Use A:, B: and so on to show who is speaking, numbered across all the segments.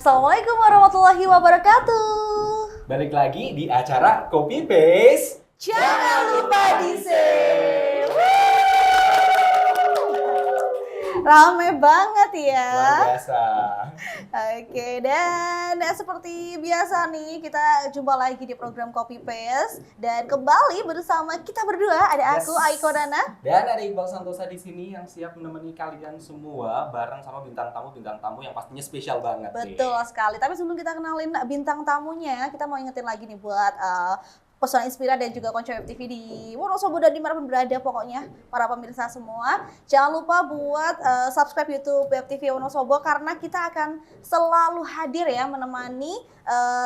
A: Assalamualaikum warahmatullahi wabarakatuh.
B: Balik lagi di acara Copy Paste.
A: Jangan lupa di-save. Rame banget ya.
B: Luar biasa.
A: Oke, dan seperti biasa nih kita jumpa lagi di program Copy Paste dan kembali bersama kita berdua ada aku Aiko Dana
B: dan ada Iqbal Santosa di sini yang siap menemani kalian semua bareng sama bintang tamu yang pastinya spesial banget.
A: Betul sekali. Tapi sebelum kita kenalin bintang tamunya, kita mau ingetin lagi nih buat Pesona Inspira dan juga Konco Web TV di Wonosobo dan dimanapun berada pokoknya para pemirsa semua. Jangan lupa buat subscribe YouTube Web TV Wonosobo karena kita akan selalu hadir ya menemani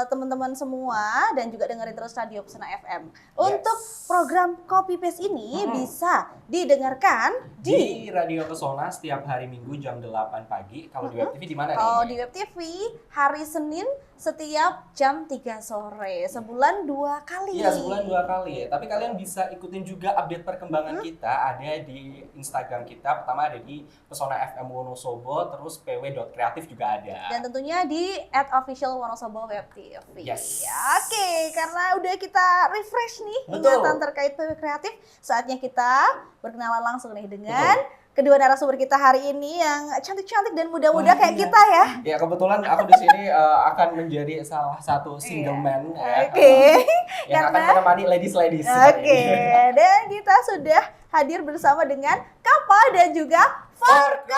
A: teman-teman semua dan juga dengerin terus Radio Pesona FM. Untuk program Copy Paste ini bisa didengarkan
B: di Radio Pesona setiap hari Minggu jam 8 pagi. Kalau di Web TV di mana nih?
A: Kalau di Web TV hari Senin setiap jam 3 sore. Sebulan 2 kali.
B: Iya, sebulan 2 kali ya. Tapi kalian bisa ikutin juga update perkembangan kita ada di Instagram kita. Pertama ada di Pesona FM Wonosobo, terus pw.kreatif juga ada.
A: Dan tentunya di @officialwonosobo Web TV.
B: Yes.
A: Ya, oke, karena udah kita refresh nih
B: Betul.
A: ingatan terkait PW Kreatif, saatnya kita berkenalan langsung nih dengan kedua narasumber kita hari ini yang cantik-cantik dan muda-muda kayak kita ya.
B: Ya kebetulan aku di sini akan menjadi salah satu single man yang akan menemani ladies.
A: Oke, dan kita sudah hadir bersama dengan Kapa dan juga Forkos.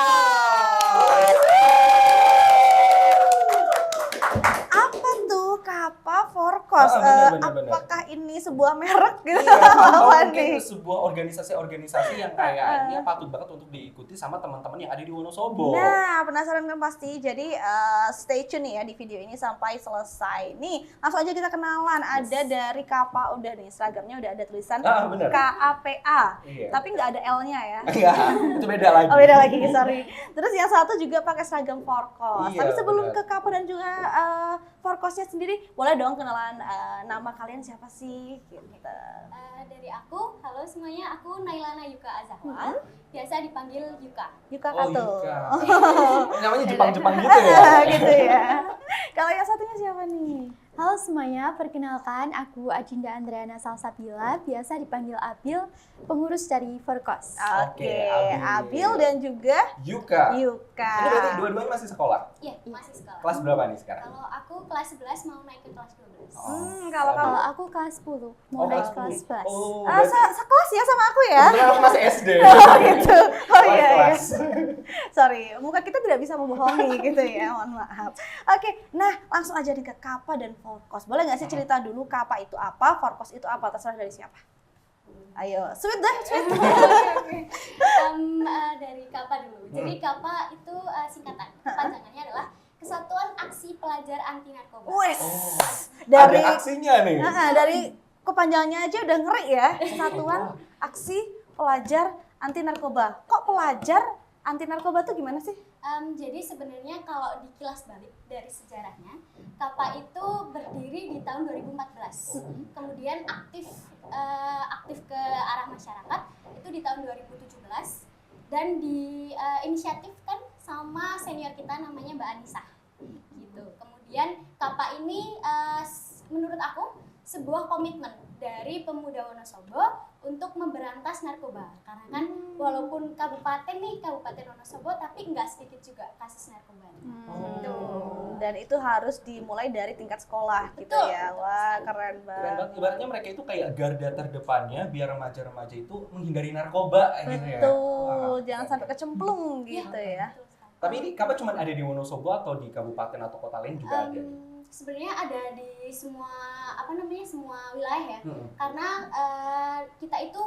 A: Apa tuh Kapa Forkos?
B: Bener.
A: Apakah ini sebuah merek gitu?
B: Atau
A: Apa
B: mungkin
A: nih?
B: sebuah organisasi yang kayaknya patut banget untuk diikuti sama teman-teman yang ada di Wonosobo.
A: Nah, penasaran kan pasti. Jadi stay tune nih ya di video ini sampai selesai. Nih, langsung aja kita kenalan. Ada dari Kapa udah nih, seragamnya udah ada tulisan
B: Bener.
A: KAPA.
B: Iya.
A: Tapi nggak ada L-nya ya.
B: Enggak, itu beda lagi.
A: Oh, beda lagi, sorry. Terus yang satu juga pakai seragam Forkos.
B: Iya,
A: Tapi sebelum
B: benar.
A: ke Kapa dan juga Forkosnya sendiri, boleh dong kenalan nama kalian siapa sih? Gitu.
C: Dari aku, halo semuanya, aku Nailana Yuka Azahwa, biasa dipanggil Yuka.
A: Yuka
B: Oh,
A: Kato.
B: Yuka. Namanya Jepang-Jepang gitu ya.
A: Gitu ya. Kalau yang satunya siapa nih?
D: Halo semuanya, perkenalkan aku Adinda Andreana Salsabila, biasa dipanggil Abil, pengurus dari Forkos.
A: Oke,
B: Abil.
A: Abil dan juga
B: Yuka.
A: Yuka.
B: Ini berarti dua-duanya masih sekolah.
C: Iya, masih sekolah.
B: Kelas berapa nih sekarang?
C: Kalau aku kelas 11 mau naik ke kelas 12.
A: Kalau kamu
D: Kalau aku kelas 10, mau naik kelas 11.
B: Oh, berarti
A: sekelas ya sama aku ya?
B: kebetulan aku masih SD.
A: Oh gitu. Oh iya.
B: Kelas.
A: Sorry, muka kita tidak bisa membohongi gitu ya, mohon maaf. Oke, nah langsung aja nih ke Kapa dan Forkos. Boleh nggak sih cerita dulu Kapa itu apa, Forkos itu apa, terserah dari siapa? Ayo, sweet deh, sweet.
C: Dari KAPA dulu. Jadi KAPA itu singkatan. Kepanjangannya adalah Kesatuan Aksi Pelajar Anti Narkoba.
A: Wes.
B: Ada aksinya nih.
A: Dari kepanjangannya aja udah ngeri ya. Satuan Aksi Pelajar Anti Narkoba. Kok pelajar anti narkoba tuh gimana sih?
C: Jadi sebenarnya kalau dikilas balik dari sejarahnya, KAPA itu berdiri di tahun 2014. Kemudian aktif ke arah masyarakat itu di tahun 2017 dan diinisiatifkan sama senior kita namanya Mbak Anissa. Gitu. Kemudian KAPA ini menurut aku sebuah komitmen dari pemuda Wonosobo untuk memberantas narkoba. Karena kan walaupun kabupaten Wonosobo tapi nggak sedikit juga kasus narkoba.
A: Dan itu harus dimulai dari tingkat sekolah gitu
C: Betul.
A: ya. Wah, keren
B: Keren
A: banget.
B: banget. Ibaratnya mereka itu kayak garda terdepannya biar remaja-remaja itu menghindari narkoba gitu ya.
A: Betul,
B: Wah,
A: jangan sampai kecemplung gitu ya.
C: Betul sekali.
B: Tapi ini Kapa cuma ada di Wonosobo atau di kabupaten atau kota lain juga ada?
C: Sebenarnya ada di semua semua wilayah ya. Karena kita itu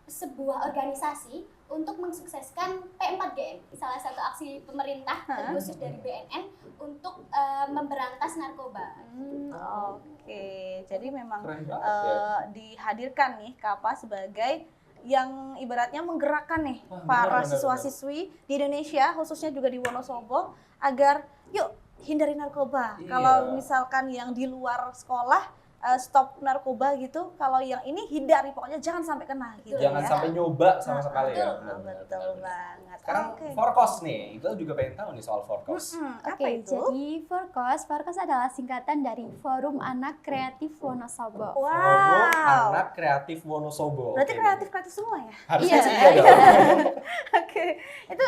C: sebuah organisasi untuk mensukseskan P4GN, salah satu aksi pemerintah terkhusus dari BNN untuk memberantas narkoba.
A: Oke, jadi memang
B: Keren banget ya.
A: dihadirkan nih Kapa sebagai yang ibaratnya menggerakkan nih
B: Wah,
A: para
B: benar.
A: siswa-siswi di Indonesia, khususnya juga di Wonosobo, agar yuk hindari narkoba.
B: Iya.
A: Kalau misalkan yang di luar sekolah stop narkoba gitu. Kalau yang ini hindari, pokoknya jangan sampai kena gitu.
B: Jangan
A: ya.
B: sampai nyoba sama sekali ya.
A: Betul banget.
B: Sekarang
A: Oke.
B: Forkos nih, kita juga pengen tahu nih soal Forkos.
A: Apa
D: Oke,
A: itu?
D: jadi Forkos adalah singkatan dari Forum Anak Kreatif Wonosobo.
B: Forum
A: Wow.
B: Anak Kreatif Wonosobo.
A: Berarti
B: Oke.
A: kreatif semua ya?
B: Harusnya
D: Iya.
B: sih iya dong.
A: Oke. Itu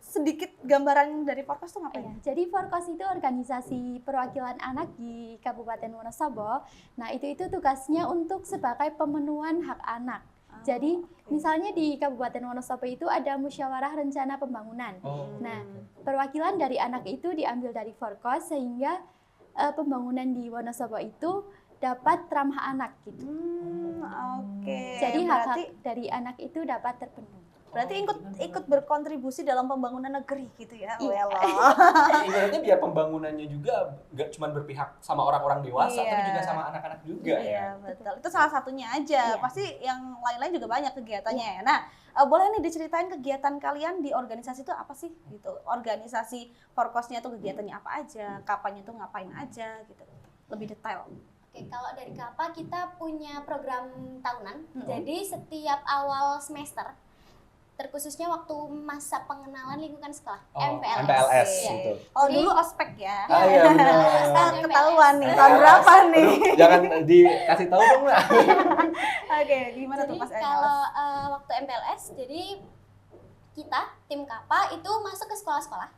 A: sedikit gambaran dari Forkos tuh ngapain?
D: Iya, jadi Forkos itu organisasi perwakilan anak di Kabupaten Wonosobo. Nah, itu tugasnya untuk sebagai pemenuhan hak anak. Jadi, misalnya di Kabupaten Wonosobo itu ada musyawarah rencana pembangunan.
B: Oh.
D: Nah, perwakilan dari anak itu diambil dari Forkos sehingga pembangunan di Wonosobo itu dapat ramah anak gitu.
A: Oke.
D: Jadi hak-hak
A: berarti
D: dari anak itu dapat terpenuhi.
A: ikut berkontribusi dalam pembangunan negeri gitu ya.
D: Iya.
B: Ibaratnya biar pembangunannya juga nggak cuma berpihak sama orang-orang dewasa,
A: Iya.
B: tapi juga sama anak-anak juga ya.
A: Iya, betul. Itu salah satunya aja.
D: Iya.
A: Pasti yang lain-lain juga banyak kegiatannya ya. Nah, boleh nih diceritain kegiatan kalian di organisasi itu apa sih gitu. Organisasi Forkosnya tuh kegiatannya apa aja, kapannya tuh ngapain aja gitu. Lebih detail.
C: Oke, kalau dari KAPA kita punya program tahunan. Jadi setiap awal semester, terkhususnya waktu masa pengenalan lingkungan sekolah,
B: Oh,
C: MPLS.
B: MPLS
C: Iya.
B: gitu.
A: Oh,
C: Jadi-
A: dulu ospek ya.
B: Ah iya benar.
A: Ketahuan nih,
C: MPLS.
A: tahun berapa nih?
B: Aduh, jangan dikasih tahu dong lah.
A: Oke, gimana
C: Jadi
A: tuh Mas
C: kalau
A: Enos?
C: waktu MPLS, jadi kita tim KAPA itu masuk ke sekolah-sekolah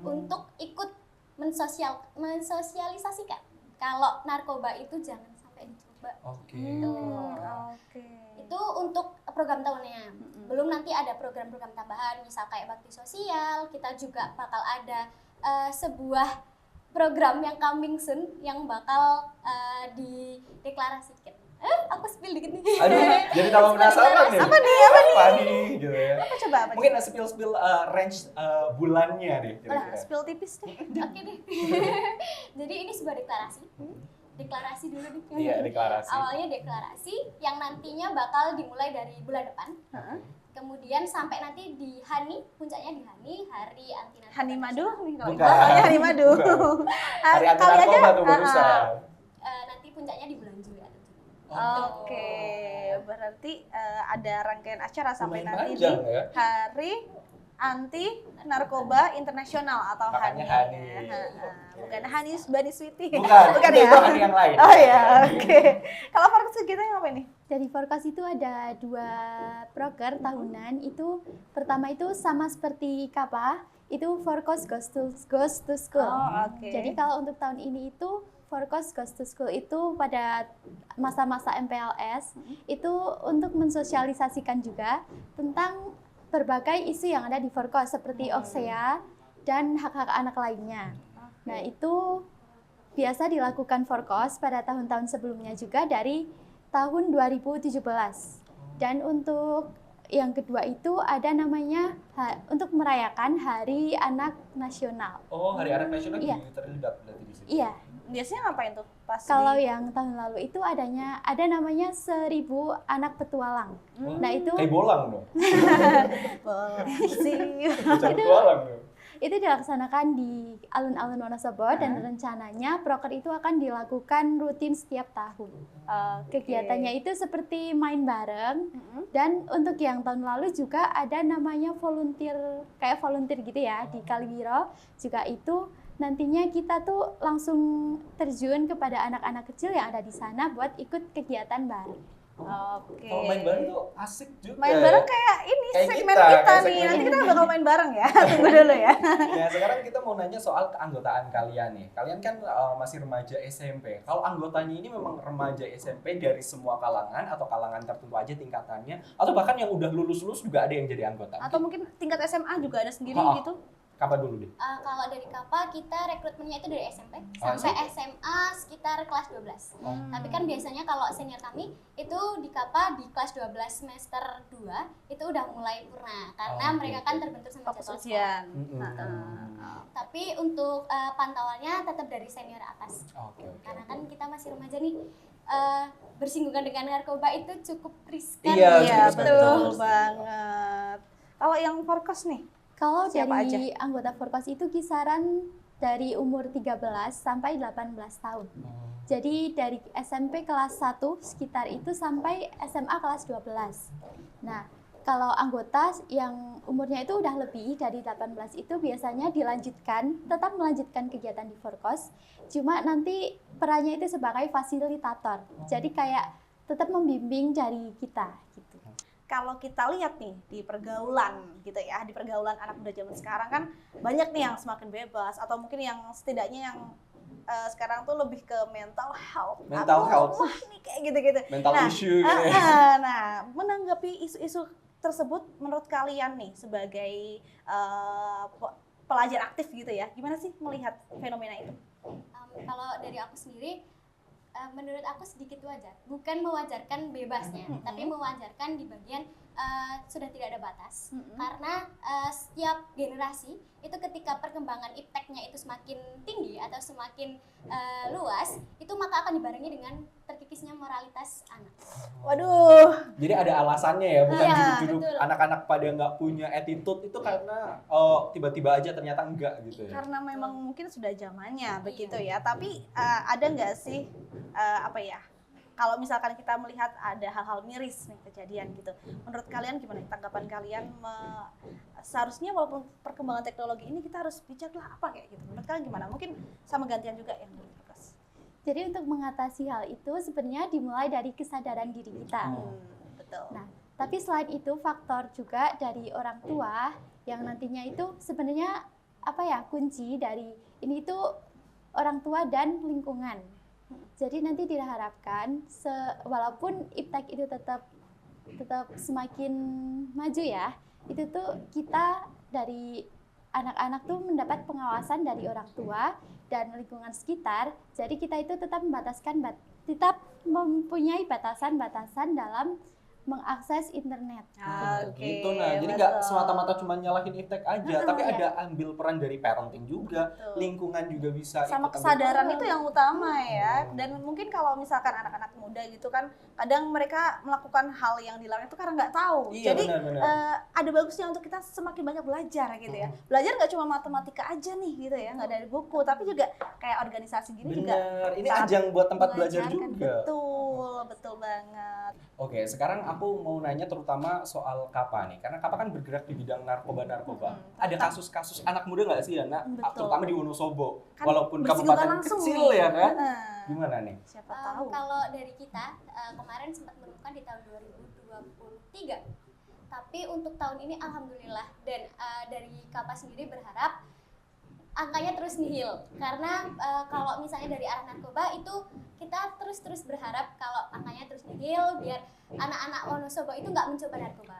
C: untuk ikut mensosialisasikan kalau narkoba itu jangan sampai dicoba.
B: Oke.
A: Oke.
C: Itu untuk program tahunnya. Belum nanti ada program-program tambahan, misal kayak bakti sosial. Kita juga bakal ada sebuah program yang coming soon yang bakal dideklarasikan. Aku spill dikit nih.
B: Aduh, jadi tambah penasaran nih.
A: Apa nih?
B: Apa nih? Gitu ya.
A: Apa coba apa?
B: Mungkin spill range bulannya deh.
A: Lah,
B: kira-kira.
A: spill tipis deh.
C: Oke deh. Jadi ini sebuah deklarasi. Deklarasi dulu nih.
B: Iya, deklarasi.
C: Awalnya deklarasi yang nantinya bakal dimulai dari bulan depan. Kemudian sampai nanti di Hani, puncaknya di Hani, Hari Anti Narkoba.
A: Hani Madu nih kalau
B: Bukan.
A: soalnya Hani Madu.
B: Bukan. Hari anti
A: Kali aja.
B: narkoba tuh barusan.
C: Nanti puncaknya di bulan Juli atau Juli.
A: Oke, berarti ada rangkaian acara sampai
B: Lumayan
A: nanti
B: panjang
A: di
B: ya.
A: Hari Anti Narkoba Internasional atau
B: Makanya
A: HANI.
B: HANI.
A: Bukan Hani Bani Sweety.
B: Bukan
A: ya?
B: itu Hani yang lain.
A: Oh ya, oke. Kalau Forkos kegiatannya apa nih?
D: Dari Forkos itu ada 2 proker tahunan. Itu pertama itu sama seperti KAPA, itu Forkos Goes to School.
A: Oh, oke.
D: Jadi kalau untuk tahun ini itu Forkos Goes to School itu pada masa-masa MPLS itu untuk mensosialisasikan juga tentang berbagai isu yang ada di Forkos seperti OXEA dan hak-hak anak lainnya. Nah, itu biasa dilakukan Forkos pada tahun-tahun sebelumnya juga dari tahun 2017. Dan untuk yang kedua itu ada namanya untuk merayakan Hari Anak Nasional.
B: Oh, Hari Anak Nasional
D: Iya.
B: terlibat berarti di sini.
D: Iya,
A: Biasanya ngapain tuh pas
D: kalau
A: di...
D: yang tahun lalu itu ada namanya 1000 anak petualang. Nah, itu
B: Kayak bolang dong.
A: sih.
B: Bocah petualang dong.
D: itu dilaksanakan di alun-alun Wonosobo dan rencananya proker itu akan dilakukan rutin setiap tahun. Kegiatannya itu seperti main bareng dan untuk yang tahun lalu juga ada namanya volunteer gitu ya di Kaliwiro juga itu nantinya kita tuh langsung terjun kepada anak-anak kecil yang ada di sana buat ikut kegiatan bareng.
A: Oke.
B: Kalau main bareng tuh asik juga.
A: Main bareng kayak ini
B: Kayak
A: segmen
B: kita,
A: kita,
B: kayak
A: nih.
B: segmen
A: Nanti kita
B: ini.
A: bakal main bareng ya. Tunggu dulu ya.
B: Nah, sekarang kita mau nanya soal keanggotaan kalian nih. Kalian kan masih remaja SMP. Kalau anggotanya ini memang remaja SMP dari semua kalangan atau kalangan tertentu aja tingkatannya, atau bahkan yang udah lulus-lulus juga ada yang jadi anggota.
A: Atau mungkin tingkat SMA juga ada sendiri
B: Oh,
A: gitu.
B: Kapan dulu deh?
C: Kalau dari KAPA kita rekrutmennya itu dari SMP
B: Oh,
C: sampai SMA sekitar kelas 12. Tapi kan biasanya kalau senior kami itu di KAPA di kelas 12 semester 2 itu udah mulai purna karena
B: Oh,
C: mereka
B: oke.
C: kan terbentur sama
A: Fokus
C: jadwal sekolah.
A: ujian.
C: Tapi untuk pantauannya tetap dari senior atas.
B: Oke, oke.
C: Karena kan kita masih remaja nih, bersinggungan dengan narkoba itu cukup riskan.
B: Iya,
A: Iya,
B: cukup
A: betul
B: betul.
A: banget. Kalau yang Forkos nih,
D: Kalau
A: Siapa
D: dari anggota Forkos itu kisaran dari umur 13 sampai 18 tahun. Jadi dari SMP kelas 1 sekitar itu sampai SMA kelas 12. Nah, kalau anggota yang umurnya itu udah lebih dari 18 itu biasanya tetap melanjutkan kegiatan di Forkos, cuma nanti perannya itu sebagai fasilitator. Jadi kayak tetap membimbing dari kita gitu.
A: Kalau kita lihat nih di pergaulan gitu ya, di pergaulan anak muda zaman sekarang kan banyak nih yang semakin bebas atau mungkin yang setidaknya yang sekarang tuh lebih ke mental health. Wah, ini kayak gitu-gitu.
B: Mental issue gitu ya.
A: Nah, menanggapi isu-isu tersebut menurut kalian nih sebagai pelajar aktif gitu ya, gimana sih melihat fenomena itu?
C: Kalau dari aku sendiri, menurut aku sedikit wajar. Bukan mewajarkan bebasnya, tapi mewajarkan di bagian sudah tidak ada batas. Karena setiap generasi itu ketika perkembangan ipteknya itu semakin tinggi atau semakin luas, itu maka akan dibarengi dengan terkikisnya moralitas anak.
A: Waduh.
B: Jadi ada alasannya ya, bukan
C: Iya,
B: juduk-juduk
C: betul.
B: anak-anak pada nggak punya attitude itu karena tiba-tiba aja ternyata enggak gitu ya.
A: Karena memang mungkin sudah zamannya begitu ya. Tapi ada nggak sih kalau misalkan kita melihat ada hal-hal miris nih kejadian gitu, menurut kalian gimana tanggapan kalian? Seharusnya walaupun perkembangan teknologi ini kita harus bijak lah apa kayak gitu. Menurut kalian gimana? Mungkin sama gantian juga yang dari Fokus.
D: Jadi untuk mengatasi hal itu sebenarnya dimulai dari kesadaran diri kita.
A: Betul.
D: Nah, tapi selain itu faktor juga dari orang tua yang nantinya itu sebenarnya kunci dari ini itu orang tua dan lingkungan. Jadi nanti diharapkan walaupun iptek itu tetap semakin maju ya, itu tuh kita dari anak-anak tuh mendapat pengawasan dari orang tua dan lingkungan sekitar. Jadi kita itu tetap mempunyai batasan-batasan dalam mengakses internet.
B: Gitu. Nah, jadi nggak semata-mata cuma nyalahin iptek aja, tapi ada ambil peran dari parenting juga, lingkungan juga bisa.
A: Sama kesadaran itu yang utama ya. Dan mungkin kalau misalkan anak-anak muda gitu kan, kadang mereka melakukan hal yang dilarang itu karena nggak tahu.
B: Iya,
A: jadi
B: benar.
A: ada bagusnya untuk kita semakin banyak belajar gitu ya. Belajar nggak cuma matematika aja nih gitu ya, nggak dari buku, tapi juga kayak organisasi gini juga.
B: Ini ajang buat tempat belajar juga.
A: Betul banget.
B: Oke, sekarang aku mau nanya terutama soal Kapa nih, karena Kapa kan bergerak di bidang narkoba. Ada kasus-kasus anak muda nggak sih, Yana? Terutama di Wonosobo,
A: Kan
B: walaupun kabupaten kecil
A: nih.
B: ya kan? Gimana nih?
A: Siapa tahu.
C: Kalau dari kita kemarin sempat menemukan di tahun 2023, tapi untuk tahun ini alhamdulillah dan dari Kapa sendiri berharap angkanya terus nihil karena kalau misalnya dari arah narkoba itu kita terus berharap kalau angkanya terus nihil biar anak-anak Wonosobo itu nggak mencoba narkoba.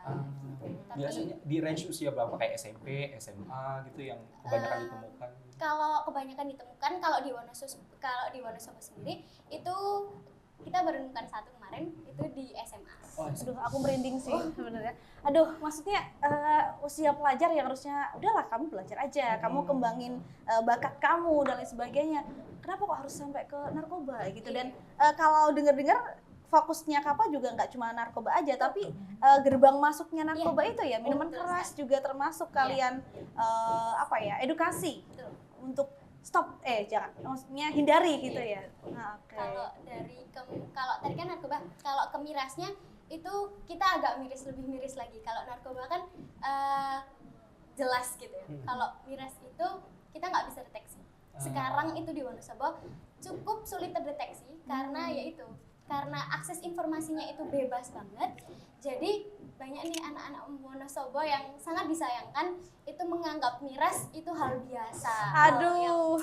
C: Tapi
B: Biasanya di range usia berapa? Kayak SMP, SMA gitu yang kebanyakan ditemukan?
C: kalau kebanyakan ditemukan kalau di Wonosobo sendiri itu kita baru menemukan satu kemarin itu di SMA.
A: Aduh, aku merinding sih sebenarnya. Aduh, maksudnya usia pelajar yang harusnya udahlah kamu belajar aja, kamu kembangin bakat kamu dan lain sebagainya. Kenapa kok harus sampai ke narkoba gitu? Dan kalau dengar-dengar fokusnya Kapa juga nggak cuma narkoba aja, tapi gerbang masuknya narkoba itu ya minuman keras juga termasuk kalian edukasi untuk stop maksudnya hindari gitu ya.
C: Kalau tadi kan narkoba, kalau ke mirasnya itu kita agak lebih miris lagi. Kalau narkoba kan jelas gitu ya. Kalau miras itu kita nggak bisa deteksi. Sekarang itu di Wonosobo cukup sulit terdeteksi karena akses informasinya itu bebas banget. Jadi banyak nih anak-anak Wonosobo yang sangat disayangkan itu menganggap miras itu hal biasa.
A: Aduh.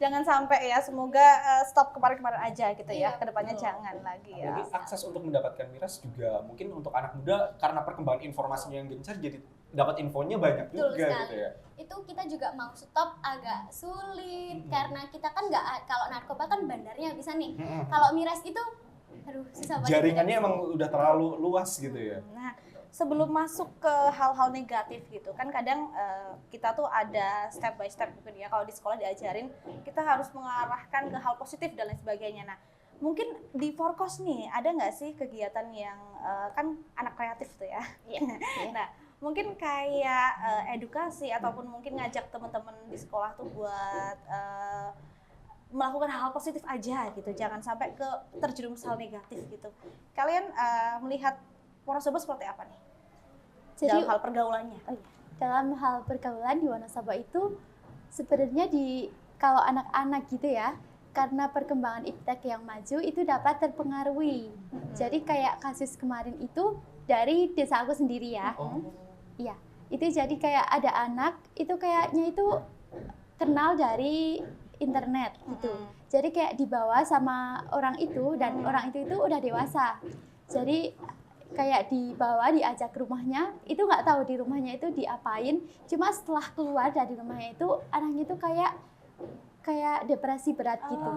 A: Jangan sampai ya, semoga stop kemarin-kemarin aja gitu ya. Kedepannya jangan lagi ya.
B: Jadi akses untuk mendapatkan miras juga mungkin untuk anak muda karena perkembangan informasinya yang gencar jadi dapat infonya banyak juga gitu ya.
C: Itu kita juga mau stop agak sulit karena kita kan nggak, kalau narkoba kan bandarnya bisa nih. Kalau miras itu susah banget.
B: Jaringannya emang udah terlalu luas gitu ya.
A: Nah, sebelum masuk ke hal-hal negatif gitu kan kadang kita tuh ada step by step mungkin ya, kalau di sekolah diajarin kita harus mengarahkan ke hal positif dan lain sebagainya. Nah, mungkin di Forkos nih ada nggak sih kegiatan yang kan anak kreatif tuh ya? Nah, mungkin kayak edukasi ataupun mungkin ngajak teman-teman di sekolah tuh buat melakukan hal positif aja gitu, jangan sampai ke terjerumus hal negatif gitu. Kalian melihat Wonosobo seperti apa nih
D: Jadi
A: dalam hal pergaulannya?
D: dalam hal pergaulan di Wonosobo itu sebenarnya kalau anak-anak gitu ya, karena perkembangan iptek yang maju itu dapat terpengaruhi. Jadi kayak kasus kemarin itu dari desa aku sendiri ya. Iya, itu jadi kayak ada anak itu kayaknya itu kenal dari internet gitu. Jadi kayak dibawa sama orang itu dan orang itu udah dewasa. Jadi kayak dibawa diajak ke rumahnya, itu nggak tahu di rumahnya itu diapain. Cuma setelah keluar dari rumahnya itu anaknya itu kayak depresi berat gitu.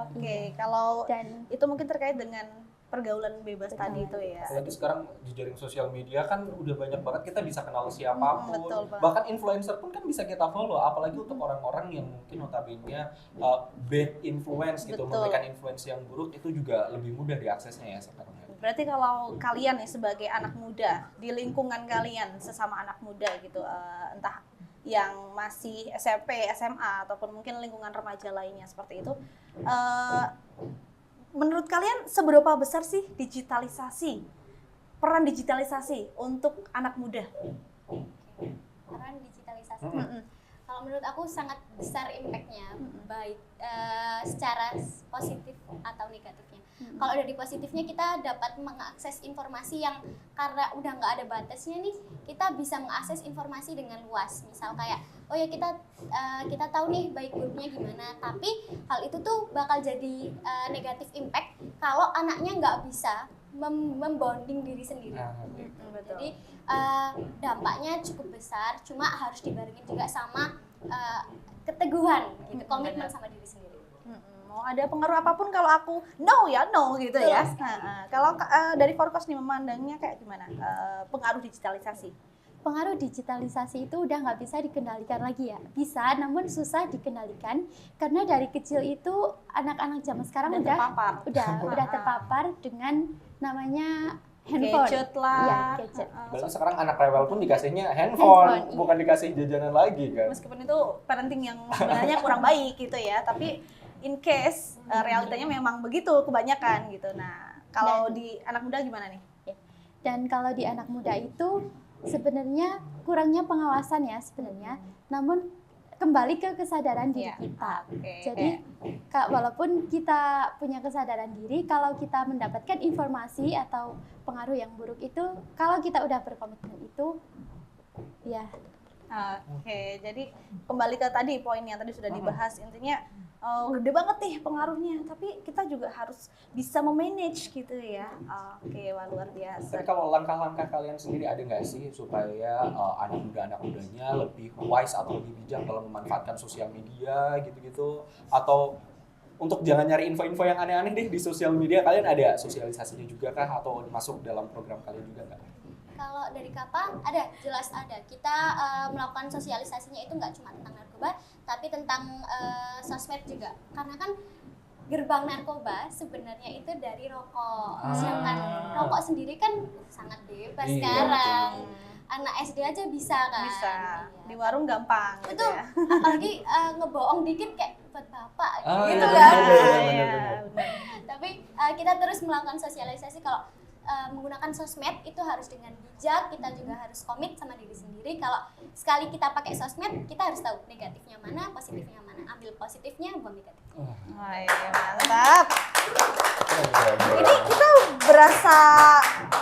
A: Oke. Kalau
D: Dan
A: itu mungkin terkait dengan pergaulan bebas tadi itu ya.
B: Apalagi sekarang jejaring sosial media kan udah banyak banget, kita bisa kenal siapapun,
A: betul banget.
B: bahkan influencer pun kan bisa kita follow, apalagi untuk orang-orang yang mungkin notabene bad influence gitu,
A: Betul.
B: memberikan influence yang buruk, itu juga lebih mudah diaksesnya ya sekarang.
A: Berarti kalau kalian nih sebagai anak muda di lingkungan kalian sesama anak muda gitu, entah yang masih SMP, SMA ataupun mungkin lingkungan remaja lainnya seperti itu, menurut kalian seberapa besar sih peran digitalisasi untuk anak muda?
C: Peran digitalisasi. Kalau menurut aku sangat besar impact-nya, baik secara positif atau negatifnya. Kalau dari positifnya, kita dapat mengakses informasi yang karena udah nggak ada batasnya nih, kita bisa mengakses informasi dengan luas. Misal kayak, oh ya kita tahu nih baik buruknya gimana, tapi hal itu tuh bakal jadi negatif impact kalau anaknya nggak bisa membonding diri sendiri. Jadi dampaknya cukup besar, cuma harus dibarengin juga sama keteguhan gitu, komitmen sama diri sendiri.
A: Mau ada pengaruh apapun, kalau aku no ya no gitu ya. Kalau dari Forkos nih memandangnya kayak gimana pengaruh digitalisasi?
D: pengaruh digitalisasi itu udah nggak bisa dikendalikan lagi ya. Bisa, namun susah dikendalikan karena dari kecil itu anak-anak zaman sekarang udah terpapar dengan namanya handphone.
A: Gadget lah.
D: Iya, gadget.
B: Berarti sekarang anak rewel pun dikasihnya handphone,
D: iya.
B: bukan dikasih jajanan lagi kan?
A: Meskipun itu parenting yang sebenarnya kurang baik gitu ya, tapi in case realitanya memang begitu kebanyakan gitu. Nah, kalau di anak muda gimana nih?
D: Dan kalau di anak muda itu sebenarnya kurangnya pengawasan ya sebenarnya, namun kembali ke kesadaran diri kita. Jadi walaupun kita punya kesadaran diri, kalau kita mendapatkan informasi atau pengaruh yang buruk itu, kalau kita udah berkomitmen itu, ya.
A: Oke, jadi kembali ke tadi poin yang tadi sudah dibahas, intinya gede banget nih pengaruhnya, tapi kita juga harus bisa memanage gitu ya. Oke, wah luar biasa.
B: Tapi kalau langkah-langkah kalian sendiri ada nggak sih supaya anak mudanya lebih wise atau lebih bijak dalam memanfaatkan sosial media gitu-gitu, atau untuk jangan nyari info-info yang aneh-aneh deh di sosial media? Kalian ada sosialisasinya juga kah, atau masuk dalam program kalian juga nggak?
C: Kalau dari KAPA ada, jelas ada. Kita melakukan sosialisasinya itu nggak cuma tentang narkoba, tapi tentang sosmed juga. Karena kan gerbang narkoba sebenarnya itu dari rokok. Sedangkan rokok sendiri kan sangat bebas sekarang. Anak SD aja bisa kan?
A: Bisa.
C: Iya.
A: Di warung gampang.
C: Betul.
A: Gitu ya.
C: Apalagi ngebohong dikit kayak buat bapak
B: iya,
C: gitu kan.
B: bener.
C: Tapi kita terus melakukan sosialisasi kalau menggunakan sosmed itu harus dengan bijak, kita juga harus komit sama diri sendiri. Kalau sekali kita pakai sosmed, kita harus tahu negatifnya mana, positifnya mana. Ambil positifnya, buang negatifnya.
A: Wah, iya, mantap. Ini kita berasa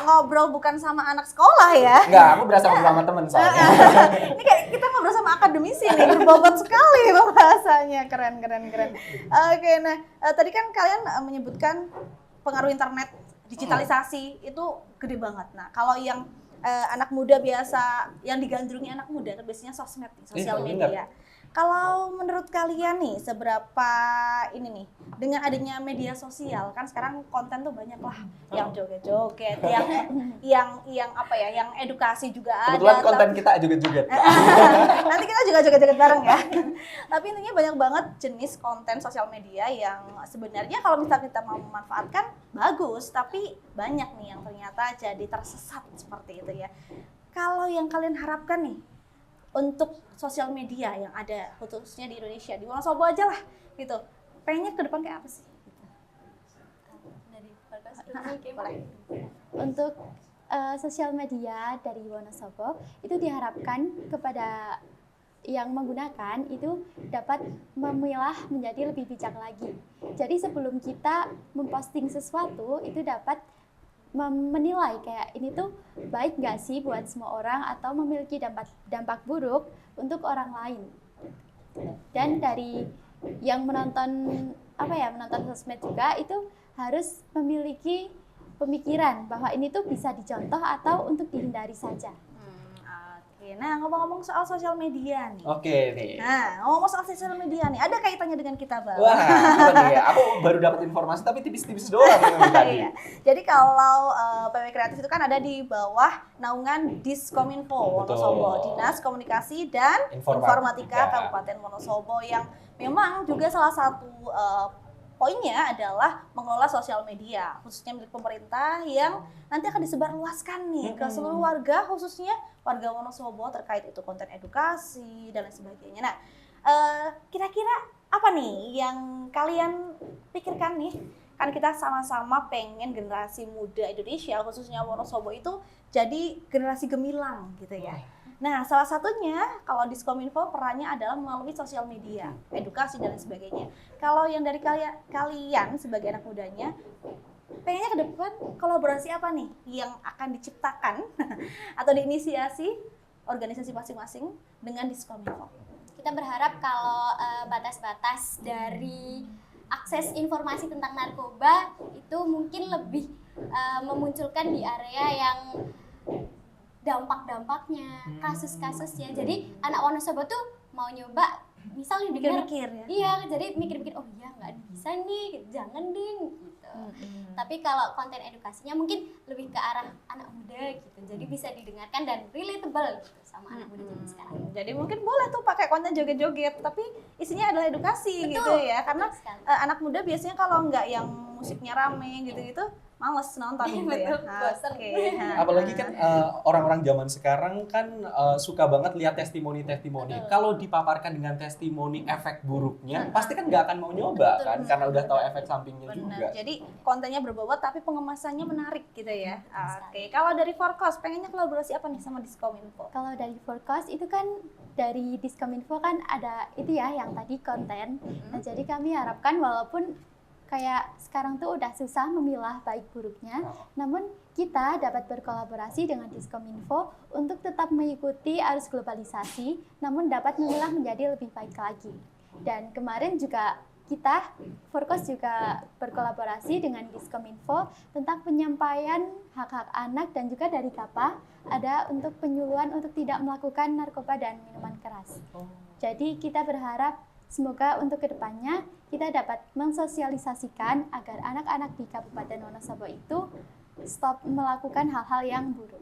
A: ngobrol bukan sama anak sekolah ya.
B: Enggak, aku berasa ngobrol sama temen soalnya.
A: Ini kayak kita ngobrol sama akademisi nih, berbobot sekali bahasanya. Keren. Oke, nah tadi kan kalian menyebutkan pengaruh internet, digitalisasi itu gede banget. Nah, kalau yang anak muda biasa, yang digandrungi anak muda kan biasanya sosmed, sosial media. Kalau menurut kalian nih, seberapa ini nih, dengan adanya media sosial, kan sekarang konten tuh banyak lah, yang joget-joget, yang apa ya, yang edukasi juga ada.
B: Kebetulan konten kita joget-joget.
A: Nanti kita juga joget-joget bareng ya. Tapi intinya banyak banget jenis konten sosial media yang sebenarnya kalau misalnya kita mau memanfaatkan bagus, tapi banyak nih yang ternyata jadi tersesat seperti itu ya. Kalau yang kalian harapkan nih, untuk sosial media yang ada khususnya di Indonesia, di Wonosobo aja lah gitu. Pengennya ke depan kayak apa sih?
C: Dari Forkos
A: Boleh.
D: Untuk sosial media dari Wonosobo itu diharapkan kepada yang menggunakan itu dapat memilah menjadi lebih bijak lagi. Jadi sebelum kita memposting sesuatu itu dapat menilai kayak ini tuh baik nggak sih buat semua orang atau memiliki dampak buruk untuk orang lain. Dan dari yang menonton sosmed juga itu harus memiliki pemikiran bahwa ini tuh bisa dicontoh atau untuk dihindari saja.
A: Oke, nah ngomong-ngomong soal sosial media nih.
B: Oke nih.
A: Nah, ngomong soal sosial media nih, ada kaitannya dengan kita, Bang.
B: Wah, apa nih ya? Aku baru dapat informasi tapi tipis-tipis doang yang tadi.
A: Iya. Jadi kalau PW Kreatif itu kan ada di bawah naungan Diskominfo Wonosobo, Dinas Komunikasi dan Informatika Kabupaten Wonosobo, yang memang juga salah satu poinnya adalah mengelola sosial media, khususnya milik pemerintah yang nanti akan disebarluaskan nih ke seluruh warga, khususnya warga Wonosobo terkait itu konten edukasi dan lain sebagainya. Nah, kira-kira apa nih yang kalian pikirkan nih? Kan kita sama-sama pengen generasi muda Indonesia, khususnya Wonosobo itu jadi generasi gemilang gitu ya. Nah, salah satunya kalau Diskominfo perannya adalah melalui sosial media, edukasi dan lain sebagainya. Kalau yang dari kalian sebagai anak mudanya, pengennya ke depan kolaborasi apa nih yang akan diciptakan atau diinisiasi organisasi masing-masing dengan Diskominfo?
C: Kita berharap kalau batas-batas dari akses informasi tentang narkoba itu mungkin lebih memunculkan di area yang dampak-dampaknya, kasus-kasusnya. Jadi anak Wonosobo tuh mau nyoba, misalnya
A: Mikir-mikir ya?
C: Iya, jadi mikir-mikir, oh iya nggak bisa nih, jangan ding gitu. Tapi kalau konten edukasinya mungkin lebih ke arah anak muda gitu, jadi bisa didengarkan dan relatable gitu sama anak muda zaman sekarang.
A: Jadi mungkin boleh tuh pakai konten joget-joget, tapi isinya adalah edukasi.
C: Betul,
A: gitu ya, karena
C: betul sekali.
A: anak muda biasanya kalau nggak yang musiknya rame gitu-gitu, males nonton gitu ya.
C: Betul, bosan.
A: Oke.
B: Apalagi kan orang-orang zaman sekarang kan suka banget lihat testimoni-testimoni.
C: Betul.
B: Kalau dipaparkan dengan testimoni efek buruknya, pasti kan nggak akan mau nyoba
C: Betul,
B: kan,
C: betul.
B: karena udah tahu efek sampingnya
A: Benar.
B: juga.
A: Jadi kontennya berbobot tapi pengemasannya menarik gitu ya.
C: Betul
A: Oke. Kalau dari Forkos pengennya kolaborasi apa nih sama Diskominfo?
D: Kalau dari Forkos itu kan dari Diskominfo kan ada itu ya yang tadi konten. Nah, jadi kami harapkan walaupun kayak sekarang tuh udah susah memilah baik buruknya, namun kita dapat berkolaborasi dengan Diskominfo untuk tetap mengikuti arus globalisasi, namun dapat memilah menjadi lebih baik lagi. Dan kemarin juga kita, Forkos juga berkolaborasi dengan Diskominfo tentang penyampaian hak-hak anak dan juga dari KAPA ada untuk penyuluhan untuk tidak melakukan narkoba dan minuman keras. Jadi kita berharap semoga untuk kedepannya kita dapat mensosialisasikan agar anak-anak di Kabupaten Wonosobo itu stop melakukan hal-hal yang buruk.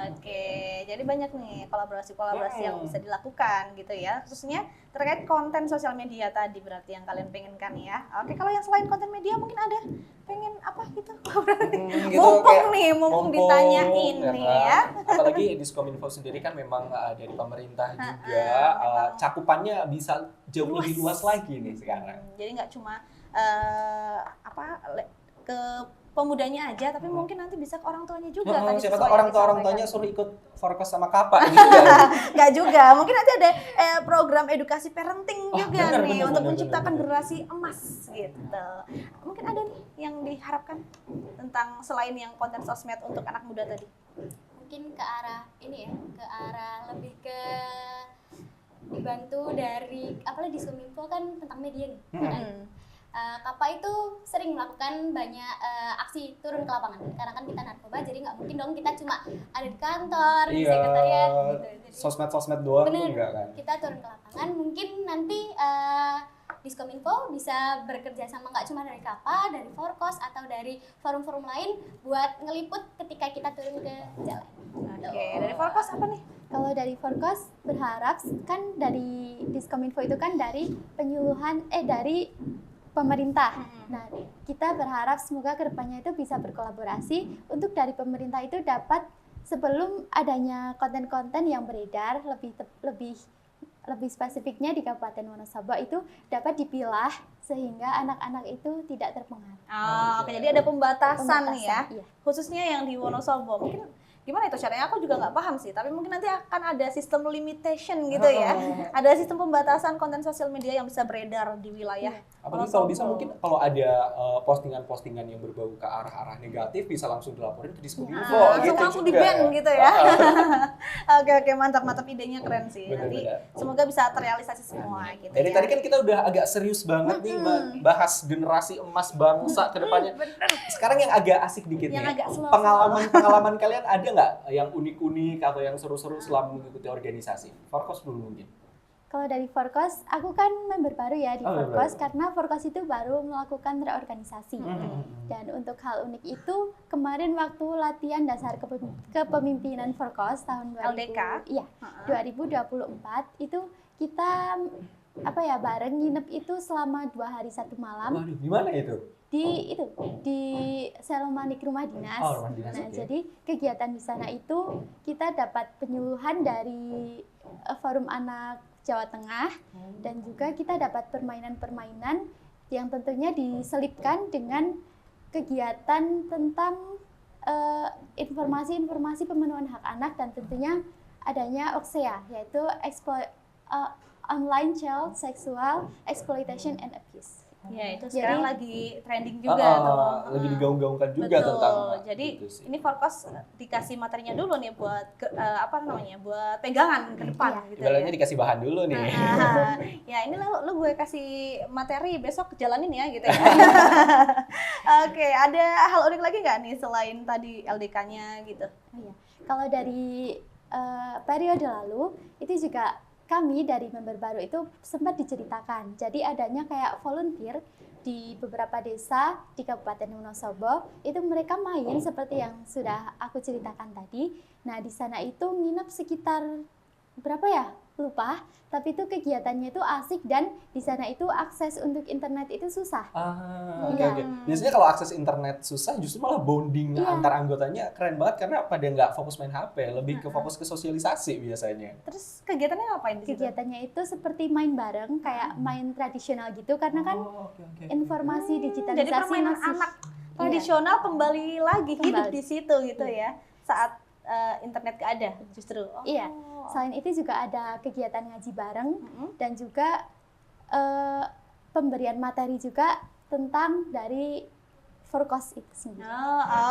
A: Oke, jadi banyak nih kolaborasi-kolaborasi yang bisa dilakukan gitu ya, khususnya terkait konten sosial media tadi berarti yang kalian pengenkan ya. Oke, kalau yang selain konten media mungkin ada pengen apa gitu?
B: Gitu,
A: mumpung
B: kayak
A: mumpung ditanyain
B: ya
A: nih
B: kan?
A: ya.
B: Apalagi Diskominfo sendiri kan memang dari pemerintah juga,
A: memang.
B: cakupannya bisa jauh
A: Luas.
B: lebih luas lagi nih sekarang.
A: Jadi nggak cuma ke pemudanya aja, tapi mungkin nanti bisa ke orang tuanya juga. Tadi
B: Siapa
A: sesuai
B: tahu
A: yang
B: orang
A: disampaikan.
B: tuanya suruh ikut Forkos sama Kapa gitu kan.
A: Nggak juga, mungkin nanti ada program edukasi parenting juga
B: benar,
A: nih
B: benar,
A: untuk
B: benar,
A: menciptakan
B: benar.
A: generasi emas gitu. Mungkin ada nih yang diharapkan tentang selain yang konten sosmed untuk anak muda tadi.
C: Mungkin ke arah ini ya, ke arah lebih ke dibantu dari apalagi Diskominfo kan tentang media nih. KAPA itu sering melakukan banyak aksi turun ke lapangan karena kan kita narkoba, jadi nggak mungkin dong kita cuma ada di kantor, di sekretariat gitu. Jadi,
B: Sosmed doang tuh
C: bener,
B: enggak kan.
C: kita turun ke lapangan. Mungkin nanti Diskominfo bisa bekerja sama nggak cuma dari KAPA, dari Forkos atau dari forum-forum lain buat ngeliput ketika kita turun ke jalan.
A: Oke, dari Forkos apa nih?
D: Kalau dari Forkos berharap kan dari Diskominfo itu kan dari penyuluhan dari pemerintah. Nah, kita berharap semoga kedepannya itu bisa berkolaborasi untuk dari pemerintah itu dapat sebelum adanya konten-konten yang beredar lebih spesifiknya di Kabupaten Wonosobo itu dapat dipilah sehingga anak-anak itu tidak terpengaruh.
A: Oke, jadi ada pembatasan nih ya,
D: Iya.
A: khususnya yang di Wonosobo. Mungkin gimana itu caranya? Aku juga nggak paham sih, tapi mungkin nanti akan ada sistem limitation gitu ya. Ada sistem pembatasan konten sosial media yang bisa beredar di wilayah.
B: Apalagi kalau bisa mungkin kalau ada postingan-postingan yang berbau ke arah-arah negatif bisa langsung dilaporin ke Diskudinfo
A: Langsung
B: gitu
A: langsung
B: juga.
A: di-ban gitu ya. Oke, mantap idenya keren sih. Nanti
B: Benar-benar.
A: semoga bisa terrealisasi semua gitu.
B: Jadi
A: ya.
B: tadi kan kita udah agak serius banget nih bahas generasi emas bangsa ke depannya. Sekarang yang agak asik dikit
A: Yang
B: nih.
A: agak slow.
B: Pengalaman kalian ada nggak yang unik-unik atau yang seru-seru selama mengikuti organisasi? Forkos dulu mungkin.
D: Kalau dari Forkos, aku kan member baru ya di
B: Oh,
D: Forkos
B: baru.
D: karena Forkos itu baru melakukan reorganisasi. Dan untuk hal unik itu kemarin waktu latihan dasar kepemimpinan Forkos tahun 2000,
A: LDK.
D: Iya, 2024 itu kita bareng nginep itu selama 2 hari 1 malam
B: Waduh, gimana itu?
D: di Selomanik Rumah Dinas.
B: Oh, rumah dinas,
D: Nah,
B: oke.
D: jadi kegiatan di sana itu kita dapat penyuluhan dari Forum Anak Jawa Tengah dan juga kita dapat permainan-permainan yang tentunya diselipkan dengan kegiatan tentang informasi-informasi pemenuhan hak anak dan tentunya adanya OXEA yaitu Online Child Sexual Exploitation and Abuse.
A: Ya, itu
D: Jadi-
A: sekarang lagi trending juga tuh.
B: Lagi digaung-gaungkan juga
A: Betul.
B: tentang
A: Jadi
B: itu sih.
A: ini Forkos dikasih materinya dulu nih buat buat pegangan ke depan gitu
B: Ibaratnya
A: ya.
B: dikasih bahan dulu nih.
A: Ya ini lu gue kasih materi besok jalanin ya gitu ya. Oke, ada hal unik lagi nggak nih selain tadi LDK-nya gitu?
D: Iya. Kalau dari periode lalu itu juga kami dari member baru itu sempat diceritakan. Jadi adanya kayak volunteer di beberapa desa di Kabupaten Wonosobo itu mereka main seperti yang sudah aku ceritakan tadi. Nah di sana itu nginep sekitar berapa ya? Lupa. Tapi itu kegiatannya itu asik dan di sana itu akses untuk internet itu susah.
B: Oke. Biasanya kalau akses internet susah justru malah bonding
D: Iya.
B: antar anggotanya keren banget karena pada nggak fokus main HP, lebih ke fokus ke sosialisasi biasanya.
A: Terus kegiatannya ngapain di situ?
D: Kegiatannya itu seperti main bareng kayak main tradisional gitu karena kan
B: Oke.
D: informasi digitalisasi
A: Jadi permainan
D: masih
A: anak tradisional kembali lagi hidup
D: Kembali.
A: di situ gitu ya. Saat internet gak ada justru.
D: Iya. Selain itu juga ada kegiatan ngaji bareng dan juga pemberian materi juga tentang dari Forkos itu sendiri.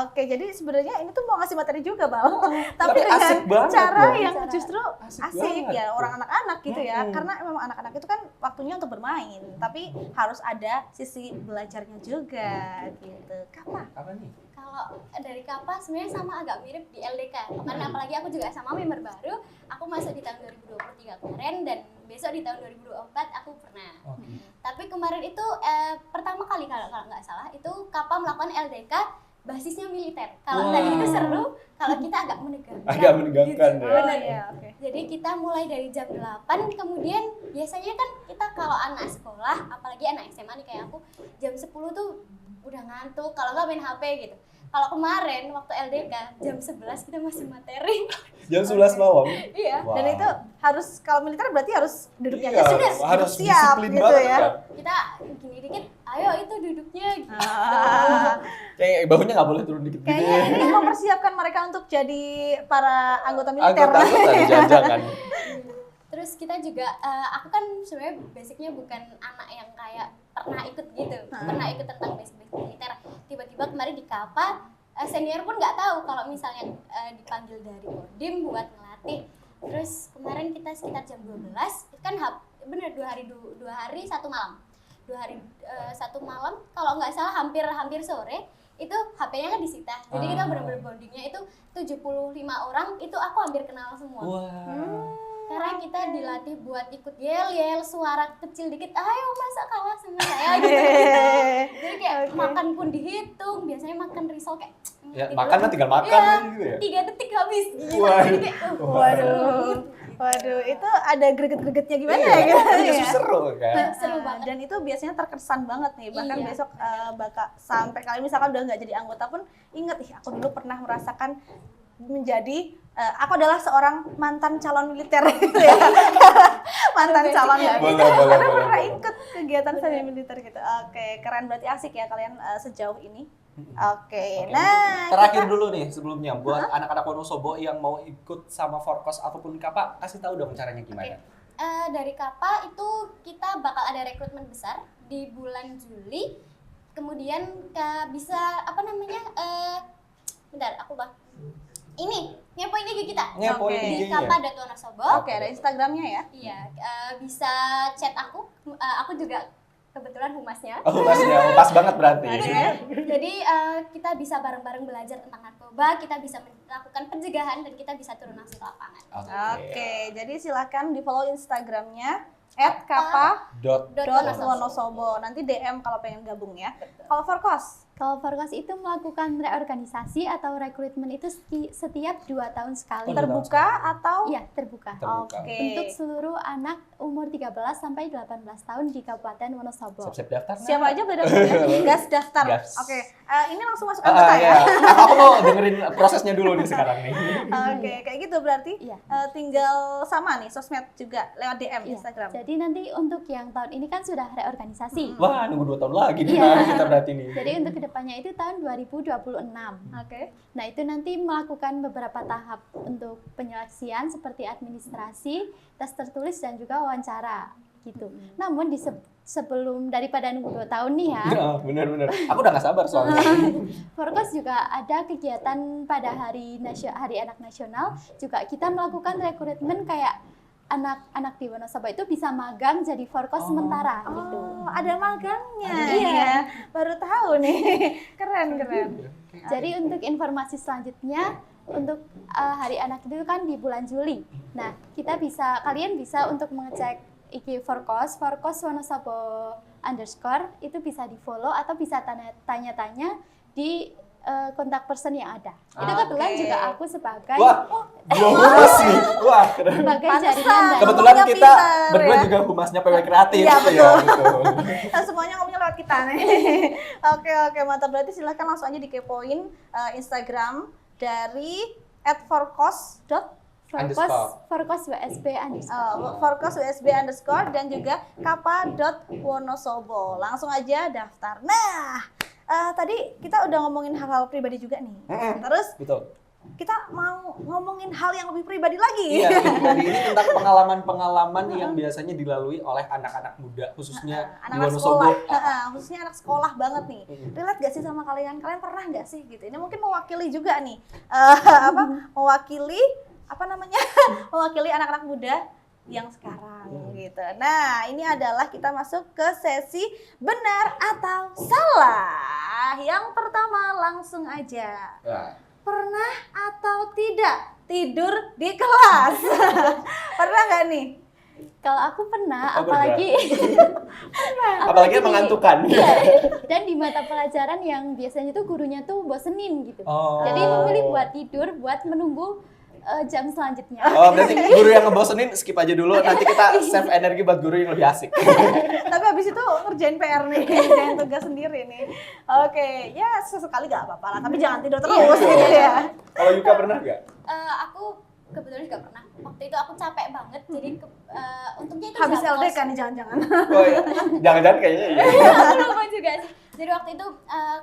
A: Oke, jadi sebenarnya ini tuh mau ngasih materi juga, Bal. Tapi
B: Tapi
A: dengan
B: asik banget
A: cara
B: loh.
A: yang
D: Cara
A: justru
B: Asik
A: asik
B: banget.
A: ya, orang anak-anak gitu ya.
B: Mm-mm.
A: Karena memang anak-anak itu kan waktunya untuk bermain, tapi harus ada sisi belajarnya juga gitu. Kapan?
B: Apa nih?
C: Kalau dari KAPA sebenarnya sama agak mirip di LDK. Karena apalagi aku juga sama member baru, aku masuk di tahun 2023 kemarin dan besok di tahun 2024 aku pernah.
B: Oke.
C: Tapi kemarin itu pertama kali kalau nggak salah itu KAPA melakukan LDK basisnya militer. Kalau
B: Wah.
C: tadi itu seru, kalau kita agak menegangkan.
B: Agak menegangkan
C: gitu.
B: ya.
C: Benar.
A: ya, oke.
C: Jadi kita mulai dari jam 8, kemudian biasanya kan kita kalau anak sekolah, apalagi anak SMA nih kayak aku, jam 10 tuh udah ngantuk, kalau nggak main HP gitu. Kalau kemarin waktu LDK jam 11 kita masih materi.
B: Jam 11 malam.
C: Iya.
A: Dan itu harus kalau militer berarti harus duduknya
B: Iya,
A: aja sudah
B: harus
A: siap
B: disiplin
A: gitu
B: banget
A: ya.
B: kan.
C: Kita gini dikit, ayo itu duduknya gitu.
B: Kayak bahunya nggak boleh turun dikit gitu.
A: Kayaknya ini mempersiapkan mereka untuk jadi para anggota militer.
B: Anggota jangan-jangan.
C: Terus kita juga, aku kan sebenarnya basicnya bukan anak yang kayak pernah ikut gitu, pernah ikut tentang basic-basic militer. Tiba-tiba kemarin di KAPA, senior pun nggak tahu kalau misalnya dipanggil dari Kodim buat ngelatih. Terus kemarin kita sekitar jam 12, kan bener 2 hari 1 malam. 2 hari 1 malam, kalau nggak salah hampir sore, itu HP-nya kan disita. Jadi kita bener-bener bondingnya itu 75 orang, itu aku hampir kenal semua.
B: Wah.
C: Karena kita dilatih buat ikut yel-yel, suara kecil dikit, ayo masa kalah sama saya gitu. Jadi kayak makan pun dihitung, biasanya makan risol kayak
B: Ya,
C: gitu.
B: makan mah tinggal makan
C: Iya,
B: gitu ya.
C: 3 detik habis gitu.
B: Waduh.
C: Jadi kayak,
A: Waduh, itu ada greget-gregetnya gimana
B: Iya,
A: ya?
B: tapi
A: Gitu
B: justru
A: ya?
B: seru kan.
C: seru banget.
A: Dan itu biasanya terkesan banget nih. Bahkan
C: Iya.
A: besok bakal sampai kalian misalkan udah nggak jadi anggota pun inget, ih aku dulu pernah merasakan menjadi aku adalah seorang mantan calon militer gitu ya. Mantan calon militer.
B: Boleh.
A: Pernah ikut kegiatan semi militer gitu. Oke, keren, berarti asik ya kalian sejauh ini. Oke. Nah,
B: Terakhir dulu nih sebelumnya buat anak-anak Wonosobo yang mau ikut sama Forkos ataupun Kapa, kasih tahu dong caranya gimana.
C: Dari KAPA itu kita bakal ada rekrutmen besar di bulan Juli. Kemudian bisa bentar aku ini ngepoinnya ke kita.
B: Ngepoin
A: Oke.
C: Di
B: IG-nya.
C: kapa.wonosobo.
A: Oke, ada Instagramnya ya.
C: Iya, bisa chat aku. Aku juga kebetulan humasnya.
B: Oh, pas banget berarti.
C: Jadi kita bisa bareng-bareng belajar tentang narkoba, kita bisa melakukan pencegahan dan kita bisa turun langsung ke lapangan.
A: Oke, jadi silakan di follow Instagramnya @kapa.wonosobo. Nanti DM kalau pengen gabung ya. Kalau Forkos?
D: Kalau Forkos itu melakukan reorganisasi atau rekrutmen itu setiap 2 tahun sekali.
A: Terbuka atau?
D: Iya, terbuka.
B: Terbuka.
A: Oke.
D: Untuk seluruh anak umur 13 sampai 18 tahun di Kabupaten Wonosobo.
B: Siap-siap daftar. Nah.
A: Siapa aja boleh daftar ya? Gas daftar.
B: Gas.
A: Oke. Ini langsung masuk anggota ya?
B: Aku mau dengerin prosesnya dulu nih sekarang nih.
A: Oke, kayak gitu berarti.
D: Iya.
A: Tinggal sama nih sosmed juga lewat DM
D: Iya.
A: Instagram.
D: Jadi nanti untuk yang tahun ini kan sudah reorganisasi.
B: Wah, nunggu 2 tahun lagi nih
D: Iya.
B: kita berarti nih.
D: Jadi untuk kedepannya itu tahun 2026.
A: Oke.
D: Nah itu nanti melakukan beberapa tahap untuk penyeleksian seperti administrasi, tes tertulis dan juga wawancara gitu. Namun sebelum daripada nunggu 2 tahun nih ya,
B: Bener. Aku udah gak sabar soalnya.
D: Forkos juga ada kegiatan pada Hari Anak Nasional, juga kita melakukan rekrutmen kayak anak-anak di Wonosobo itu bisa magang jadi Forkos sementara gitu.
A: Oh, ada magangnya.
D: Iya.
A: Baru tahu nih. Keren.
D: Jadi untuk informasi selanjutnya untuk Hari Anak itu kan di bulan Juli. Nah, kalian bisa untuk mengecek IG Forkos Wonosobo _ itu bisa di follow atau bisa tanya-tanya di kontak person yang ada. Itu kebetulan
A: Oke.
D: juga aku sebagai
B: Humas nih. Wah, keren.
D: sebagai
A: Pantesan.
D: jaringan dan
B: Kebetulan
A: Ngomongnya
B: kita
A: pinter,
B: berdua
A: ya.
B: juga humasnya PW Kreatif.
A: Iya,
B: Ya, betul.
A: Semuanya ngomongnya lewat kita nih. Oke, mantap. Berarti silahkan langsung aja dikepoin Instagram dari @forkos.
D: Forkos WSB _
A: Forkos USB _ dan juga kapa.wonosobo. Langsung aja daftar. Nah, tadi kita udah ngomongin hal-hal pribadi juga nih. Terus
B: Betul.
A: kita mau ngomongin hal yang lebih pribadi lagi.
B: Iya, ini tentang pengalaman-pengalaman yang biasanya dilalui oleh anak-anak muda, khususnya di
A: Anak-anak
B: Wonosobo.
A: sekolah, khususnya anak sekolah banget nih. Relate gak sih sama kalian? Kalian pernah gak sih gitu? Ini mungkin mewakili juga nih, mewakili anak-anak muda yang sekarang gitu. Nah, ini adalah kita masuk ke sesi benar atau salah. Yang pertama langsung aja.
B: Wah.
A: Pernah atau tidak tidur di kelas? Pernah nggak nih?
D: Kalau aku pernah,
B: Oh,
D: apalagi
B: Apalagi mengantukan.
D: Iya, dan di mata pelajaran yang biasanya tuh gurunya tuh bosenin gitu.
B: Oh.
D: Jadi memilih buat tidur, buat menunggu jam selanjutnya.
B: Oh, berarti guru yang ngebosenin skip aja dulu, nanti kita save energi buat guru yang lebih asik.
A: Tapi habis itu ngerjain PR nih, ngerjain tugas sendiri nih. Oke, ya sesekali gak apa-apa lah, tapi jangan tidur terus gitu ya.
B: Kalau Yuka pernah nggak?
C: Aku kebetulan juga pernah. Waktu itu aku capek banget, jadi untungnya itu
A: Habis
C: jam
A: LDK
C: kos.
A: nih jangan-jangan.
B: Oh, iya. Jangan-jangan kayaknya iya.
C: Lupa juga sih. Jadi waktu itu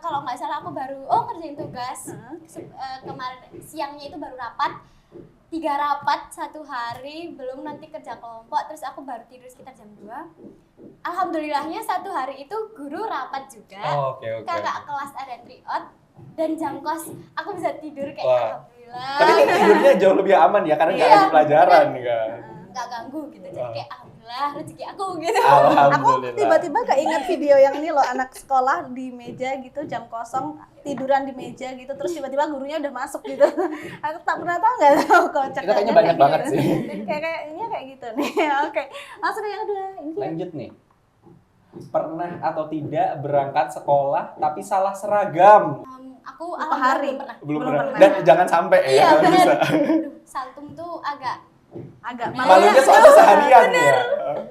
C: kalau nggak salah aku baru ngerjain tugas. Kemarin siangnya itu baru rapat. 3 rapat 1 hari, belum nanti kerja kelompok, terus aku baru tidur sekitar jam 2. Alhamdulillahnya 1 hari itu guru rapat juga.
B: Oh, oke.
C: Kakak kelas ada tryout dan jam kos aku bisa tidur kayak
B: Wah.
C: alhamdulillah.
B: Tapi tidurnya jauh lebih aman ya, karena nggak
C: Iya,
B: ada pelajaran kan.
C: Nggak ganggu gitu. Jadi
B: Wah.
C: kayak alhamdulillah rezeki aku gitu.
A: Aku
B: Alhamdulillah.
A: tiba-tiba keinget video yang ini loh, anak sekolah di meja gitu, jam kosong, tiduran di meja gitu, terus tiba-tiba gurunya udah masuk gitu. Aku tak pernah tahu nggak tahu kocak.
B: Itu kayaknya banyak banget sih.
A: Kayaknya kayak gitu nih. Oke, langsung ke yang kedua. Ini
B: Lanjut nih. Pernah atau tidak berangkat sekolah tapi salah seragam?
C: Aku
A: Berapa
C: alhamdulillah
A: hari?
B: Belum
A: Belum
B: pernah.
A: pernah.
B: Dan jangan sampai ya
C: Iya
B: kalau
C: benar.
B: bisa.
C: Saltum tuh agak
A: agak
B: Malunya soalnya seharian ya.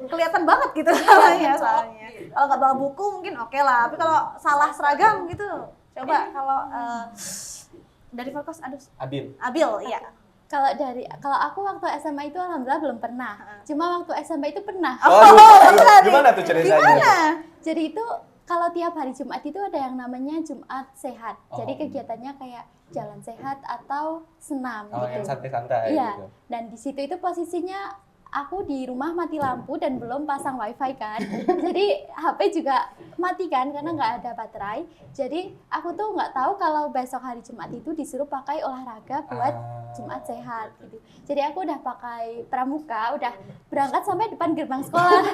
A: kelihatan banget gitu salahnya soalnya. Kalau nggak bawa buku mungkin oke lah, tapi kalau salah seragam gitu, coba kalau Dari Forkos, aduh,
B: Abil.
A: Abil, iya.
D: Kalau aku waktu SMA itu alhamdulillah belum pernah. Cuma waktu SMP itu pernah.
B: Gimana tuh ceritanya?
A: Gimana?
D: Jadi itu kalau tiap hari Jumat itu ada yang namanya Jumat Sehat. Jadi
B: Oh.
D: kegiatannya kayak jalan sehat atau senam
B: Oh,
D: gitu.
B: yang santai-santai
D: Iya.
B: gitu.
D: Dan di situ itu posisinya aku di rumah mati lampu dan belum pasang wifi kan. Jadi HP juga mati kan karena nggak ada baterai. Jadi aku tuh nggak tahu kalau besok hari Jumat itu disuruh pakai olahraga buat Jumat sehat gitu. Jadi aku udah pakai pramuka, udah berangkat sampai depan gerbang sekolah.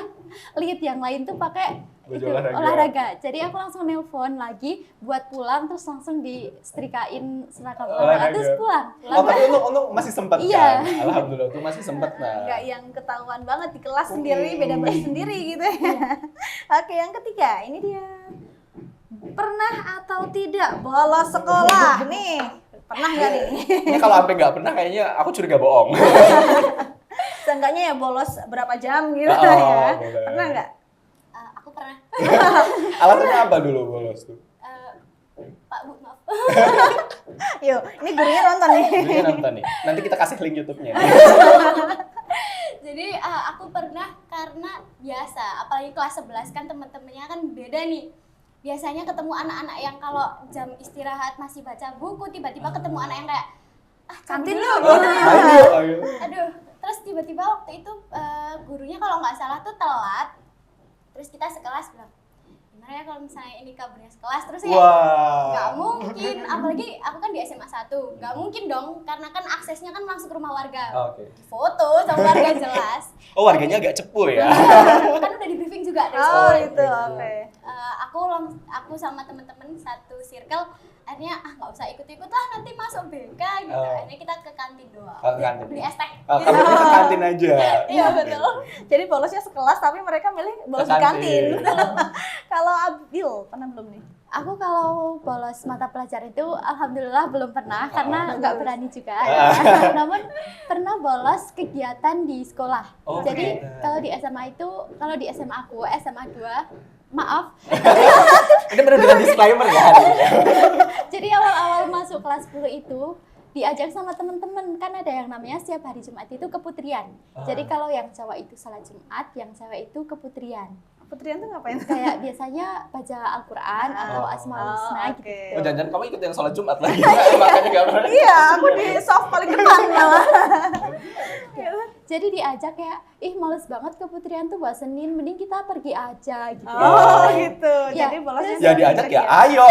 D: Lihat yang lain tuh pakai
B: Baju
D: itu olahraga. Jadi aku langsung nelpon lagi buat pulang terus langsung disetrikain seragam olahraga terus pulang.
B: Oh, tapi untung masih sempat
D: Iya.
B: kan? Alhamdulillah, tuh masih sempat nah.
A: Nggak yang ketahuan banget di kelas sendiri, beda baju sendiri gitu ya. Oke, yang ketiga, ini dia. Pernah atau tidak bolos sekolah? Nih, pernah nggak nih?
B: Ini kalau sampai nggak pernah kayaknya aku curiga bohong.
A: Seenggaknya ya bolos berapa jam gitu
B: Oh,
A: ya.
B: boleh.
A: Pernah nggak?
C: Aku pernah.
B: Alasannya apa dulu bolos tuh?
C: Pak Bu, maaf.
A: Yuk, ini gurunya nonton nih.
B: Jadi nonton nih. Nanti kita kasih link YouTube-nya.
C: Jadi aku pernah karena biasa, apalagi kelas 11 kan teman-temannya kan beda nih. Biasanya ketemu anak-anak yang kalau jam istirahat masih baca buku, tiba-tiba ketemu anak yang kayak
A: Kantin
C: dulu.
A: yuk.
B: Ayo.
C: Aduh, terus tiba-tiba waktu itu gurunya kalau nggak salah tuh telat. Terus kita sekelas bilang, gimana ya kalau misalnya ini kabarnya sekelas terus ya? Nggak
B: Wah.
C: mungkin, apalagi aku kan di SMA 1, nggak mungkin dong, karena kan aksesnya kan langsung ke rumah warga.
B: Oke.
C: Foto sama warga jelas.
B: Oh, warganya agak cepu ya.
C: Kan udah di briefing juga dari
A: Oh,
C: sekolah.
A: itu oke.
C: Aku sama temen-temen satu circle akhirnya nggak usah ikut-ikut lah, nanti masuk BK gitu.
B: Oh.
C: Akhirnya kita ke kantin doang.
B: Oh, ke kantin.
C: Beli es teh.
B: Oh, kamu ke kantin aja.
C: Iya, betul.
A: Jadi bolosnya sekelas tapi mereka milih bolos di kantin. Kalau Abil pernah belum nih?
D: Aku kalau bolos mata pelajaran itu alhamdulillah belum pernah karena nggak berani juga. Namun pernah bolos kegiatan di sekolah.
B: Oh,
D: Jadi
B: kegiatan.
D: kalau di SMA itu, kalau di SMA aku, SMA 2, maaf.
B: Ini benar dengan disclaimer ya hari ini.
D: Jadi awal-awal masuk kelas 10 itu diajak sama teman-teman, kan ada yang namanya setiap hari Jumat itu keputrian. Jadi kalau yang cowok itu salat Jumat, yang cewek itu keputrian.
A: Putrian tuh ngapain?
D: Kayak biasanya baca Al-Quran atau Asmaul Husna
A: oke.
D: gitu.
B: Oh, jangan-jangan kamu ikut yang sholat Jumat lagi. Makanya nggak pernah.
A: Iya, aku di soft paling depan malah.
D: Jadi diajak kayak, ih males banget keputrian tuh buat Senin, mending kita pergi aja gitu.
A: Oh, gitu.
D: Ya,
A: Jadi bolosnya
B: Ya diajak ya, ayo.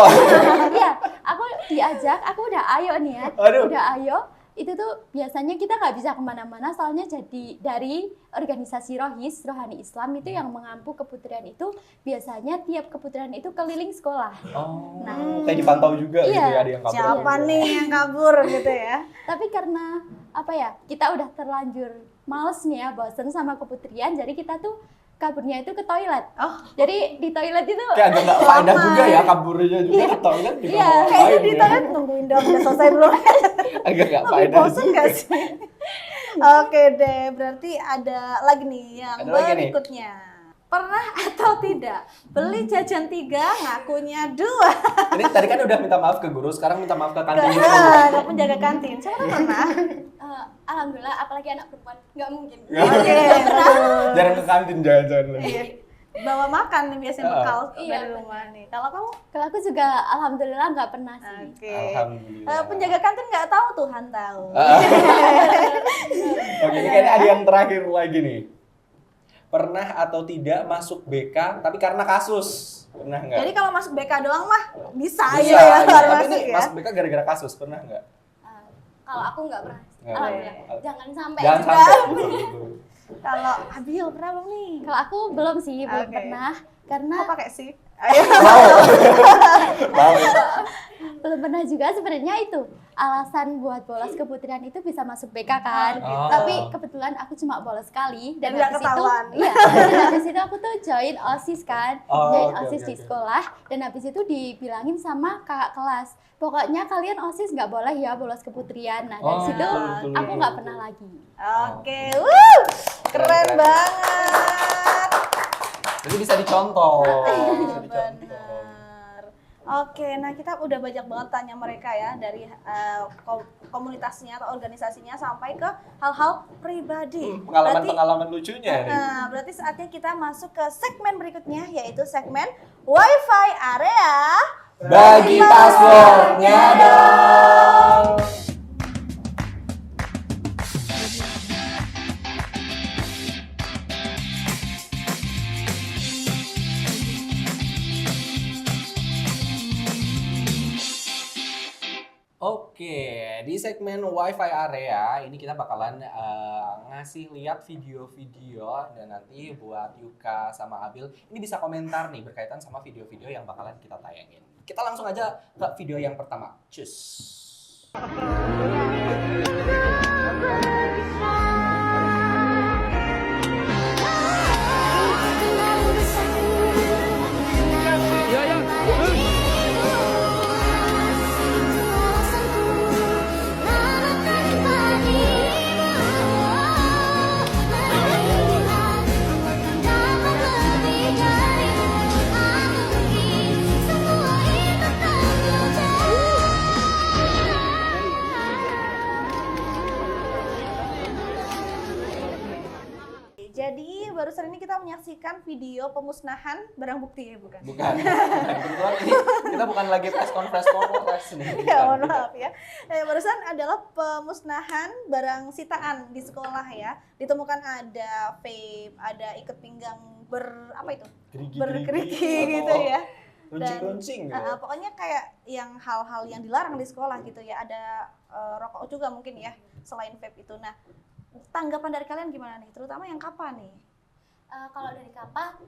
D: Iya, aku diajak, aku udah ayo nih ya,
B: Aduh.
D: udah ayo. Itu tuh biasanya kita nggak bisa kemana-mana, soalnya jadi dari organisasi Rohis, Rohani Islam itu yang mengampu keputrian itu, biasanya tiap keputrian itu keliling sekolah.
B: Oh,
D: Nah.
B: kayak dipantau juga gitu
D: Iya.
B: ya, ada yang kabur.
A: siapa nih yang kabur gitu ya?
D: Tapi karena apa ya, kita udah terlanjur males nih ya, bosen sama keputrian, jadi kita tuh kaburnya itu ke toilet.
A: Oh.
D: Jadi di toilet itu
B: Kayak agak nggak faedah juga ya, kaburnya juga ke toilet juga.
D: Iya,
B: mau
A: Kayaknya
B: ngapain
A: di
B: ya.
A: toilet nungguin dong udah selesai belum?
B: Agak nggak
A: Lebih
B: faedah.
A: bosen gak sih? Oke deh, berarti ada lagi nih yang
B: Ada lagi nih.
A: berikutnya. Pernah atau tidak beli jajan 3 ngakunya 2?
B: Ini tadi kan udah minta maaf ke guru, sekarang minta maaf ke kantin.
A: Ke penjaga kantin. Siapa tahu pernah?
C: Alhamdulillah, apalagi anak perempuan, nggak mungkin.
A: Oke.
B: Jarang ke kantin jangan-jangan lagi.
A: Iya. Bawa makan nih biasanya bekal
C: Iya,
A: dari rumah nih. Kalau kamu?
D: kalau aku juga alhamdulillah nggak pernah sih.
A: Oke.
B: Alhamdulillah.
A: Penjaga kantin nggak tahu, Tuhan tahu.
B: Oke, ini kayaknya ada yang terakhir lagi nih. Pernah atau tidak masuk BK tapi karena kasus? Pernah nggak?
A: Jadi kalau masuk BK doang mah bisa
B: Bisa,
A: aja ya
B: iya.
A: keluar
B: Tapi
A: masuk
B: ini
A: ya.
B: masuk BK gara-gara kasus, pernah nggak?
C: Kalau aku nggak pernah.
B: Nggak
C: Alhamdulillah.
B: pernah.
C: Jangan sampai
B: Jangan
C: juga.
B: sampai.
A: Kalau Abil pernah belum nih?
D: Kalau aku belum sih, belum
A: Oke.
D: pernah. Karena
A: Kok pakai sih? Ayo.
B: Mau.
D: belum pernah juga sebenarnya itu. Alasan buat bolos keputrian itu bisa masuk BK kan.
B: Oh.
D: Tapi kebetulan aku cuma bolos sekali dan
A: Dan nggak
D: habis itu
A: ketahuan.
D: iya, dan habis itu aku tuh join OSIS kan.
B: Oh,
D: Join
B: oke,
D: OSIS
B: oke,
D: di
B: oke.
D: sekolah dan habis itu dibilangin sama kakak kelas, pokoknya kalian OSIS nggak boleh ya bolos keputrian. Nah, dari
B: Oh,
D: situ
B: betul,
D: aku
B: betul,
D: nggak
B: betul.
D: pernah lagi.
A: Oke, wuh, keren
B: Keren.
A: banget.
B: Jadi bisa dicontoh.
A: Iya,
B: Bisa dicontoh.
A: bener. Oke, nah kita udah banyak banget tanya mereka ya dari komunitasnya atau organisasinya sampai ke hal-hal pribadi.
B: Pengalaman-pengalaman lucunya nih.
A: Berarti saatnya kita masuk ke segmen berikutnya yaitu segmen Wi-Fi area.
B: Bagi passwordnya dong. Oke, di segmen Wi-Fi area ini kita bakalan ngasih lihat video-video dan nanti buat Yuka sama Abil ini bisa komentar nih berkaitan sama video-video yang bakalan kita tayangin. Kita langsung aja ke video yang pertama. Cus.
A: Jadi barusan ini kita menyaksikan video pemusnahan barang bukti ya, bukan?
B: Bukan. Kebetulan ini kita bukan lagi press conference nih.
A: Ya, mohon maaf ya. Barusan adalah pemusnahan barang sitaan di sekolah ya. Ditemukan ada vape, ada ikat pinggang berkeriki gitu ya.
B: Runcing-runcing gitu.
A: Pokoknya kayak yang hal-hal yang dilarang di sekolah gitu ya. Ada rokok juga mungkin ya selain vape itu. Nah, tanggapan dari kalian gimana nih? Terutama yang Kapa nih.
C: Kalau dari Kapa,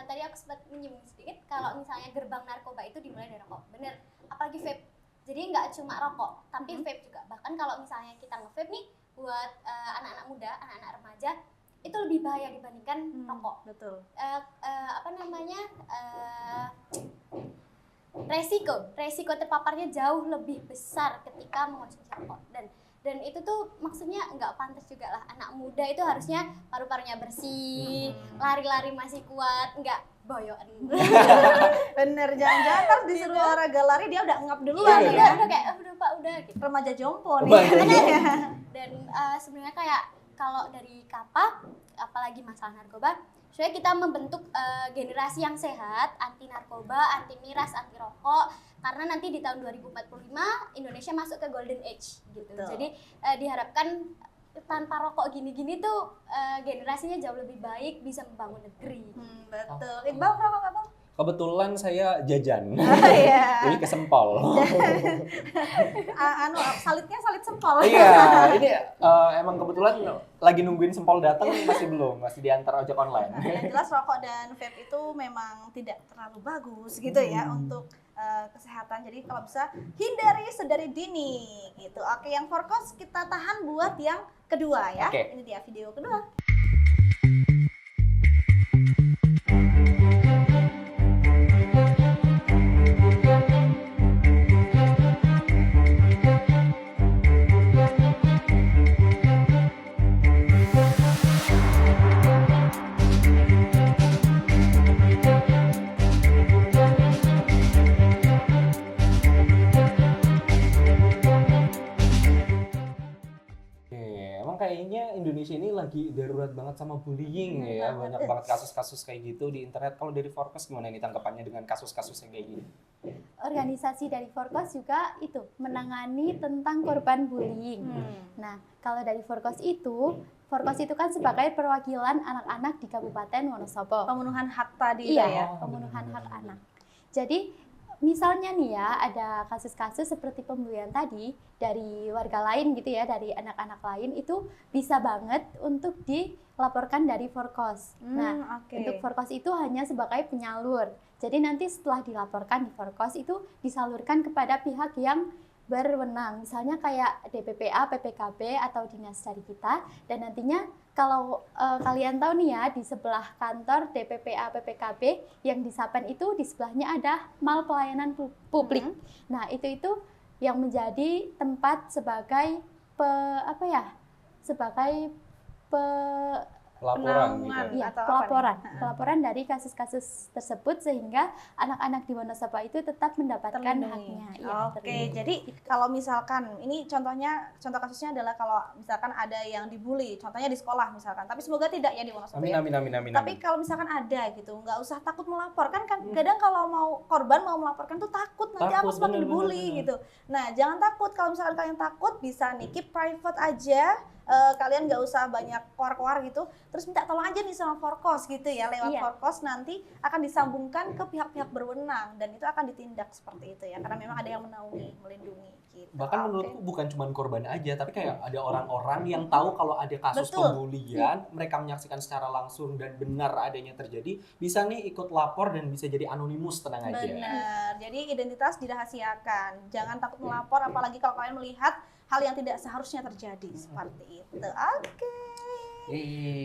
C: tadi aku sempat menyinggung sedikit kalau misalnya gerbang narkoba itu dimulai dari rokok, bener. Apalagi vape. Jadi nggak cuma rokok, tapi vape juga. Bahkan kalau misalnya kita nge-vape nih buat anak-anak muda, anak-anak remaja, itu lebih bahaya dibandingkan rokok.
A: Betul.
C: Resiko terpaparnya jauh lebih besar ketika mengonsumsi rokok dan itu tuh maksudnya nggak pantas juga lah. Anak muda itu harusnya paru-parunya bersih, lari-lari masih kuat, nggak boyoan.
A: Bener, jangan-jangan ntar disuruh olahraga lari dia udah ngap duluan
C: Iya,
A: ya.
C: udah kayak udah Pak udah gitu.
A: Remaja jompo nih.
C: Dan sebenarnya kayak kalau dari Kapa, apalagi masalah narkoba, sebenarnya kita membentuk generasi yang sehat, anti narkoba, anti miras, anti rokok. Karena nanti di tahun 2045 Indonesia masuk ke golden age gitu.
A: Betul.
C: Jadi diharapkan tanpa rokok gini-gini tuh generasinya jauh lebih baik, bisa membangun negeri.
A: Betul. Iqbal rokok nggak Bang?
B: Kebetulan saya jajan.
A: Iya.
B: Jadi kesempol.
A: Salitnya salit sempol.
B: Iya, ini emang kebetulan lagi nungguin sempol datang masih belum, masih diantar ojek online.
A: Yang jelas rokok dan vape itu memang tidak terlalu bagus gitu ya untuk kesehatan. Jadi kalau bisa hindari sedari dini gitu. Oke, yang Forkos kita tahan buat yang kedua ya.
B: Oke.
A: Ini dia video kedua.
B: Kayaknya Indonesia ini lagi darurat banget sama bullying ya, banyak banget kasus-kasus kayak gitu di internet. Kalau dari Forkos gimana nih tanggapannya dengan kasus-kasus yang kayak gini?
D: Organisasi dari Forkos juga itu menangani tentang korban bullying. Nah, kalau dari Forkos itu kan sebagai perwakilan anak-anak di Kabupaten Wonosobo.
A: Pemenuhan hak tadi
D: Iya,
A: ya.
D: pemenuhan hak anak. Jadi misalnya nih ya, ada kasus-kasus seperti pembulian tadi dari warga lain gitu ya, dari anak-anak lain, itu bisa banget untuk dilaporkan dari Forkos. Untuk Forkos itu hanya sebagai penyalur. Jadi nanti setelah dilaporkan di Forkos itu disalurkan kepada pihak yang berwenang, misalnya kayak DPPA, PPKB atau dinas dari kita. Dan nantinya kalau kalian tahu nih ya, di sebelah kantor DPPA, PPKB yang di Sapen itu di sebelahnya ada Mal Pelayanan Publik. Nah, itu yang menjadi tempat sebagai
B: Pelaporan
A: penanggungan
B: gitu.
D: Iya,
A: atau apa nih?
D: pelaporan dari kasus-kasus tersebut sehingga anak-anak di Wonosobo itu tetap mendapatkan
A: Terlindungi.
D: haknya. Iya,
A: Oke,
D: terlindungi.
A: jadi kalau misalkan ini contoh kasusnya adalah kalau misalkan ada yang dibully, contohnya di sekolah misalkan, tapi semoga tidak ya di Wonosobo.
B: Amin
A: Ya.
B: amin amin amin.
A: Tapi kalau misalkan ada gitu, nggak usah takut melapor kan kadang kalau korban mau melaporkan tuh takut nanti aku
B: Takut,
A: semakin
B: bener,
A: dibully
B: bener.
A: gitu. Nah jangan takut, kalau misalkan kalian takut bisa nih keep private aja. Kalian nggak usah banyak keluar-keluar gitu, terus minta tolong aja nih sama Forkos gitu ya, lewat
D: Iya.
A: Forkos nanti akan disambungkan ke pihak-pihak berwenang dan itu akan ditindak seperti itu ya, karena memang ada yang menaungi, melindungi gitu.
B: Bahkan
A: Oke.
B: menurutku bukan cuma korban aja, tapi kayak ada orang-orang yang tahu kalau ada kasus
A: Betul.
B: pembulian, mereka menyaksikan secara langsung dan benar adanya terjadi, bisa nih ikut lapor dan bisa jadi anonimus, tenang aja.
A: Benar, jadi identitas dirahasiakan, jangan takut melapor apalagi kalau kalian melihat hal yang tidak seharusnya terjadi seperti itu. Oke.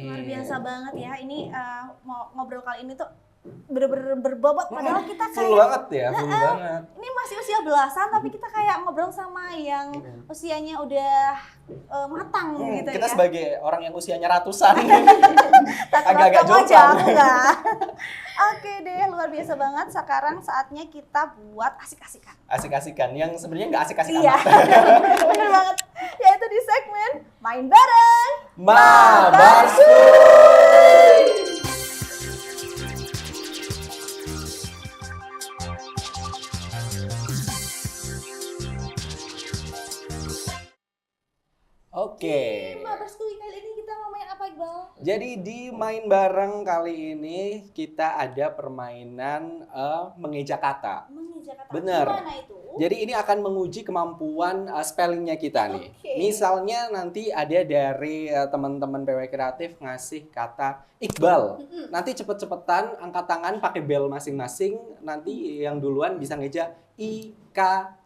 A: Luar biasa banget ya. Ini mau ngobrol kali ini tuh bener-bener berbobot padahal kita
B: Full
A: kayak
B: banget ya, full banget.
A: ini masih usia belasan tapi kita kayak ngobrol sama yang usianya udah matang gitu
B: Kita
A: ya.
B: sebagai orang yang usianya ratusan.
A: Tak
B: agak-agak
A: kamu aja,
B: jomplang.
A: aku enggak. Oke deh, luar biasa banget. Sekarang saatnya kita buat asik-asikan.
B: Asik-asikan, yang sebenarnya nggak asik-asik
A: Iya,
B: amat.
A: bener banget. Yaitu di segmen Main Bareng.
B: Mabarsu. Oke.
A: Mabarsku kali ini kita mau main apa, Iqbal?
B: Jadi di main bareng kali ini kita ada permainan mengeja kata.
A: Mengeja kata.
B: Bener.
A: Gimana itu?
B: Jadi ini akan menguji kemampuan spellingnya kita nih.
A: Oke.
B: Misalnya nanti ada dari teman-teman PW Kreatif ngasih kata Iqbal. Nanti cepet-cepetan angkat tangan pakai bel masing-masing. Nanti yang duluan bisa ngeja IKBAL.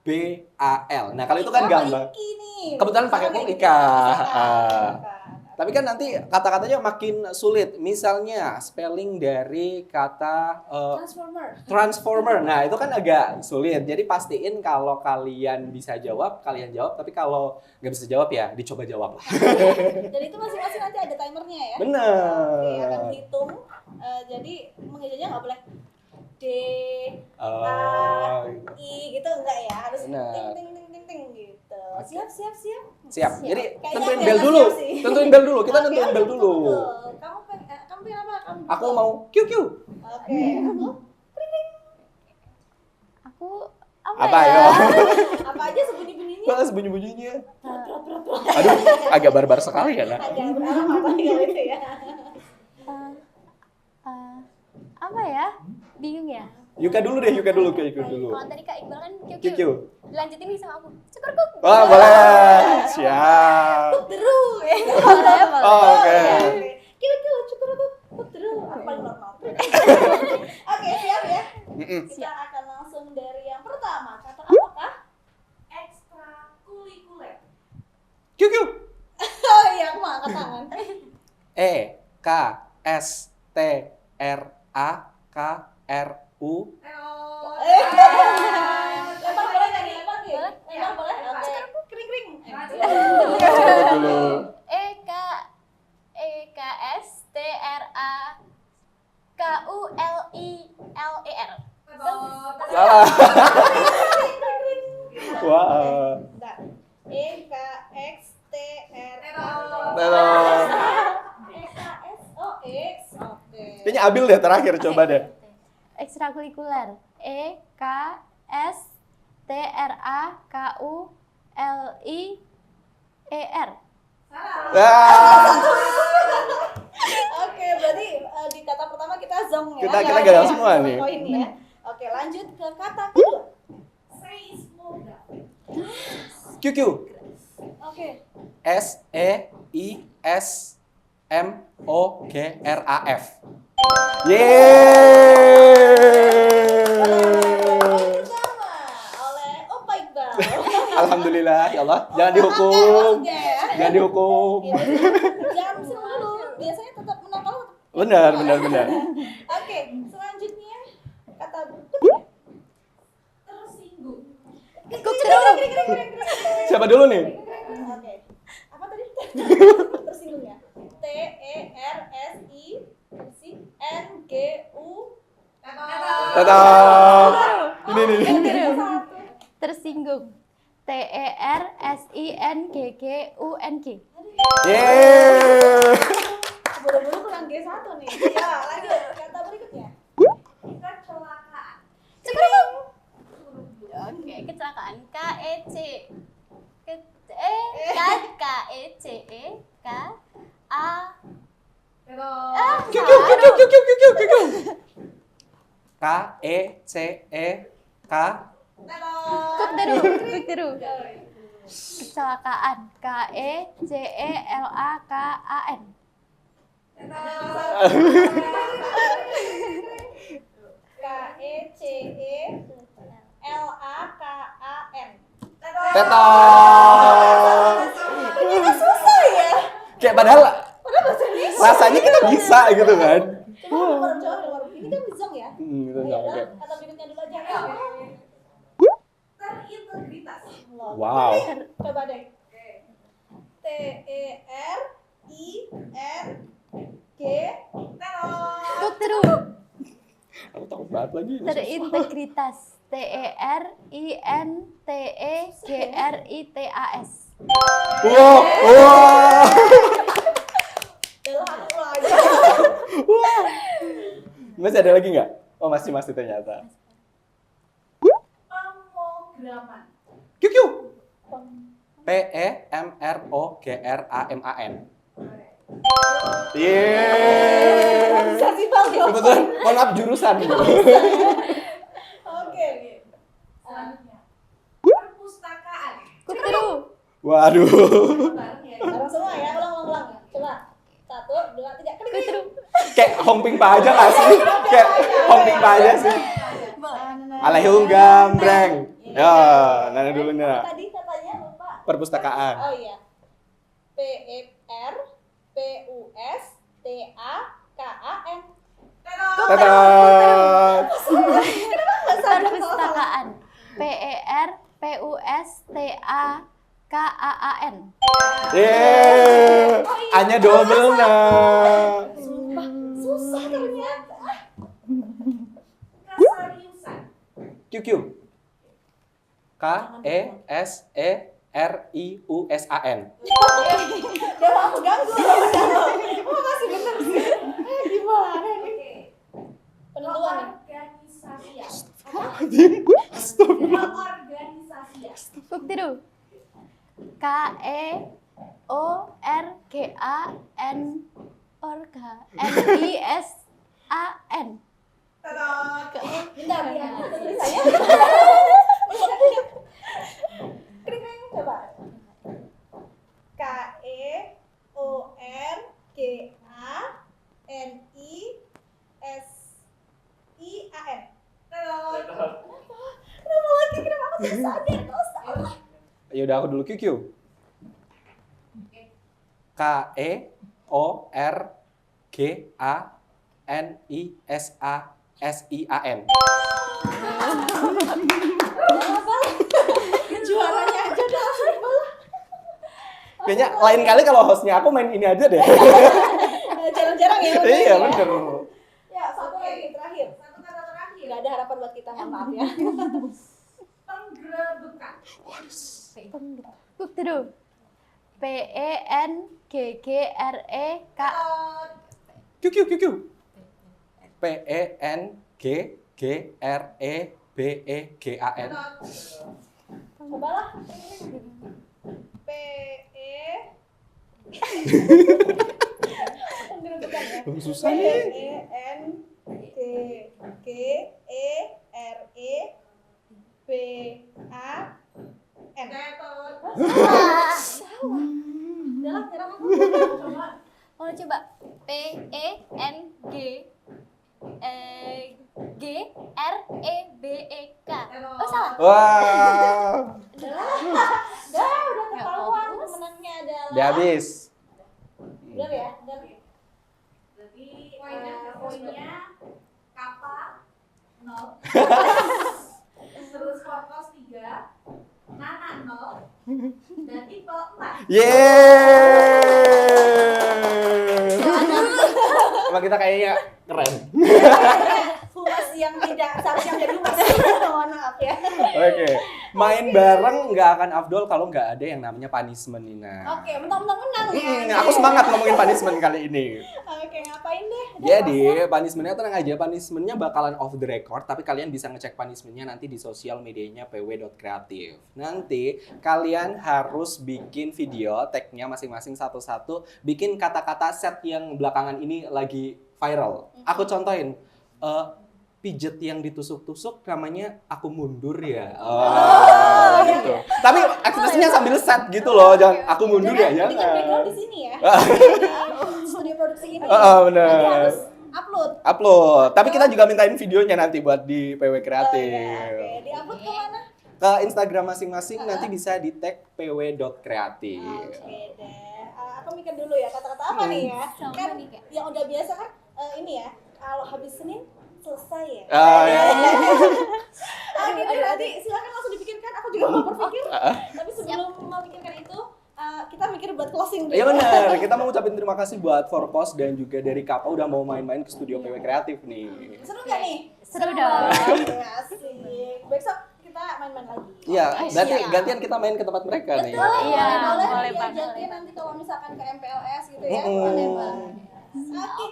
B: Nah kalau itu kan gampang.
A: Iki nih.
B: Kebetulan pakai
A: Misalnya
B: kok
A: gitu.
B: Ika.
A: Ika.
B: Tapi kan nanti kata-katanya makin sulit. Misalnya spelling dari kata transformer. Nah, itu kan agak sulit. Jadi pastiin kalau kalian bisa jawab, kalian jawab. Tapi kalau nggak bisa jawab ya dicoba jawab lah.
A: Dan itu masing-masing nanti ada timernya ya.
B: Bener.
A: Oke, akan dihitung. Jadi mengejanya nggak boleh D,
B: Oh,
A: I gitu enggak ya. Harus
B: Bener.
A: ting ting ting ting ting gitu. Siap.
B: siap. Jadi
A: Kayaknya
B: tentuin
A: aku
B: bel
A: yang
B: dulu.
A: siap sih.
B: Tentuin bel dulu. Kita
A: Oke,
B: tentuin bel dulu.
A: betul. Kamu pengen apa?
B: Aku mau QQ.
A: Oke, aku
D: Aku
B: Apa
D: ya?
B: yo?
A: apa aja sebunyi-bunyinya?
B: Bahas bunyi-bunyinya. Aduh, agak barbar sekali ya, nak.
A: Agak berarang apa kalau itu ya.
D: Apa ya? Bingung ya?
B: Yuka dulu deh, Yuka dulu.
C: Kalau tadi Kak Iqbal kan
B: QQ.
C: QQ. Dilanjutin nih sama aku. Cukurku.
B: Wah, boleh. Siap.
A: Deru ya.
D: Boleh, boleh.
B: Oh, oke.
A: Kira-kira cukur aku deru. Aku paling normal. Oke, siap ya. Kita akan langsung dari yang pertama. Kata apakah? Ekstrakurikuler.
B: QQ.
A: Oh iya, aku mau angkat tangan.
B: EKSTRAKRU.
A: Lempar boleh nggak nih? Lempar nggak? Lempar boleh? Oke. Kering-kering.
B: Dulu.
C: EKSTRAKULILER.
B: Salah. Wah.
A: Bentar. EKXTRA.
B: Terus.
A: EKSOX. Oke.
B: Kayaknya Abil deh terakhir, coba deh.
D: Ekstrakurikuler. EKSTRAKULIER.
B: Ah,
A: Oke, berarti di kata pertama kita zong ya.
B: Kita
A: Nggak ada
B: gagal
A: yang
B: semua nih.
A: poin ya. Oke, lanjut ke kata kedua. Seismograf.
B: QQ.
A: Oke.
B: SEISMOGRAF.
A: Poin
B: Yeay.
A: pertama oleh Opa Iqbal.
B: Alhamdulillah, ya Allah. Jangan
A: Oke,
B: dihukum.
A: maksudnya ya.
B: Jangan dihukum.
A: Jangan seneng dulu. Biasanya tetap menang kalau
B: Benar.
A: Oke, selanjutnya kata berikutnya. Tersinggung. Kering.
B: Siapa dulu nih?
A: Oke. Apa tadi? Tersinggung ya. TERS
B: Tetap. Ini.
D: Tersinggung. TERSINGGUNG.
B: Yeay.
A: Buru-buru kurang G1 nih. Ya, lanjut. Kata berikutnya. Kecelakaan.
C: Oke, kecelakaan. KEC K A
B: KECEK.
D: Kuk dulu. Kecelakaan. KECELAKAN.
A: KECELAKAN.
B: Tetot.
A: Ini susah ya.
B: Kayak padahal
A: bahasa Indonesia.
B: rasanya kita bisa gitu kan.
A: Coba. Ini kan zong ya.
B: Gitu,
A: Ya
B: oke.
A: udah, kata berikutnya dulu aja. Terintegritas.
B: Wow.
A: Coba deh. TERING.
D: Kuk dulu.
B: Aku takut banget lagi.
D: Terintegritas. TERINTEGRITAS.
B: Wow. Masih ada lagi nggak? Oh masih ternyata.
A: Pemrograman.
B: QQ. PEMROGRAMAN. Yeay.
A: Bisa sih Bang.
B: Kebetulan, mohon maaf jurusan.
A: Oke. Selanjutnya. Perpustakaan.
D: Kuk dulu.
B: Waduh.
A: Bareng semua ya, ulang. Coba. 1, 2, 3.
D: Kuk dulu.
B: Kayak Hongping Pa aja nggak sih? Kayak Hongping Pa aja sih. Alaikum gambreng. Ya, Nana dulu Nana.
A: Tadi katanya lupa.
B: Perpustakaan.
A: Oh iya. PERPUSTAKAN.
B: Tetot.
D: Perpustakaan. PERPUSTAKAAN.
B: Yeay. A-nya double nah.
A: Sumpah, susah ternyata. Keseriusan.
B: QQ. KESERIUSAN.
A: Udah aku ganggu. Oh masih bener sih. Gimana nih? Penentuan nih. Organisasi ya. Organisasi ya.
D: Kuk dulu. KEORGAN ORGANISAN.
A: Bentar ya. Saya. Kering coba. KEORGANISIAN. Kenapa lagi? Kenapa aku tidak sadar kalau salah?
B: Ya udah aku dulu QQ. KEORGANISASIAN.
A: Juaranya aja dah.
B: Kayaknya lain kali kalau hostnya aku main ini aja deh.
A: Jarang-jarang ya.
B: Iya bener.
A: Ya, satu lagi terakhir. Satu kata terakhir. Gak ada harapan buat kita, mohon maaf ya. Penggerebekan.
D: Kuk dulu. PENGGREK.
B: QQ. PENGGREBEGAN.
A: Cobalah. Penggerebekan ya.
B: Susah nih.
A: PENGGREBAN. Udah lah, nyerah aku. Coba.
C: Mau coba PENGGREBEK. Oh salah.
B: Wah.
A: Udah ketahuan pemenangnya adalah.
B: Udah habis.
A: Udah ya, udah. Berarti poinnya Kappa 0. Terus Fokus 3, Nana 0, dan Iqbal 4.
B: Yeay. Emang kita kayaknya keren.
A: Fumas yang tidak seharusnya menjadi humas. Mohon maaf ya.
B: Oke. Main bareng nggak akan afdol kalau nggak ada yang namanya punishment, Nina.
A: Oke, mentang-mentang menang ya.
B: Aku semangat ngomongin punishment kali ini.
A: Oke, ngapain deh?
B: Jadi, punishment-nya tenang aja, punishment-nya bakalan off the record, tapi kalian bisa ngecek punishment-nya nanti di sosial medianya pw.kreatif. Nanti kalian harus bikin video, tag-nya masing-masing satu-satu, bikin kata-kata set yang belakangan ini lagi viral. Aku contohin, pijet yang ditusuk-tusuk namanya aku mundur ya. Gitu. Tapi ekspresinya sambil set gitu loh, jangan aku mundur ya,
A: Bikin
B: jangan.
A: background di sini ya. Di studio produksi ini.
B: Benar.
A: Nanti harus upload.
B: Tapi kita juga mintain videonya nanti buat di PW Kreatif.
A: Oke, di-upload ke mana?
B: Ke Instagram masing-masing nanti bisa di tag pw.kreatif.
A: Oke deh. Aku mikir dulu ya kata-kata apa nih ya.
C: Sama
A: Kan
C: nih, Kak.
A: yang udah biasa kan ini ya. Kalau habis Senin selesai ya.
B: Ya.
A: Oke, nanti silakan langsung dipikirkan. Aku juga mau berpikir. Tapi sebelum memikirkan itu, kita mikir buat closing dulu.
B: Iya benar, kita mau ucapin terima kasih buat Forkos dan juga dari Kapa udah mau main-main ke studio PW Kreatif nih.
A: Seru nggak nih?
D: Seru dong.
A: Oke, asik. Besok kita main-main lagi.
B: Iya, berarti
C: siap.
B: gantian kita main ke tempat mereka nih.
A: Betul.
D: Iya,
A: boleh
D: boleh
A: diajakin nanti kalau misalkan ke MPLS gitu ya.
B: Mm-mm.
A: Boleh banget. Oke.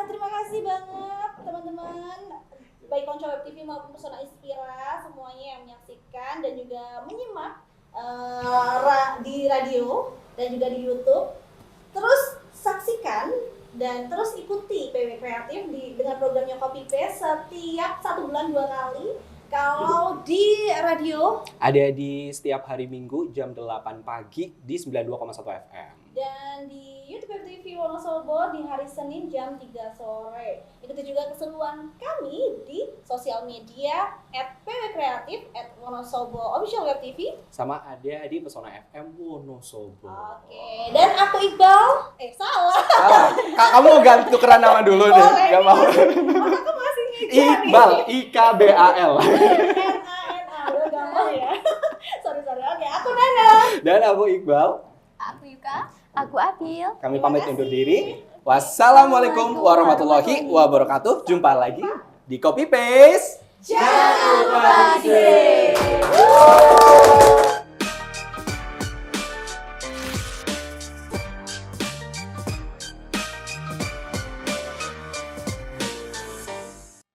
A: Terima kasih banget teman-teman baik Konco Web TV maupun Pesona Inspira semuanya yang menyaksikan dan juga menyimak di radio dan juga di YouTube. Terus saksikan dan terus ikuti PW Kreatif dengan programnya Copy Paste setiap 1 bulan 2 kali. Kalau di radio
B: Ada di setiap hari Minggu jam 8 pagi di 92,1 FM.
A: dan di YouTube TV Wonosobo di hari Senin jam 3 sore. Ikuti juga keseruan kami di sosial media @pwkreatif @wonosobo official web TV.
B: Sama ada di Pesona FM Wonosobo.
A: Oke, dan aku Iqbal. Salah.
B: Salah. Kamu ganti tukeran nama dulu nih.
A: Boleh.
B: Gak mau.
A: Aku masih ngejak nih.
B: Iqbal, IKBAL.
A: N-A-N-A. Udah gampang ya. Sorry. Oke, aku Nana.
B: Dan aku Iqbal.
C: Aku Yuka.
D: Aku Abil.
B: Kami pamit undur diri. Wassalamualaikum warahmatullahi wabarakatuh. Jumpa lagi di Copy Paste.
A: Jangan lupa di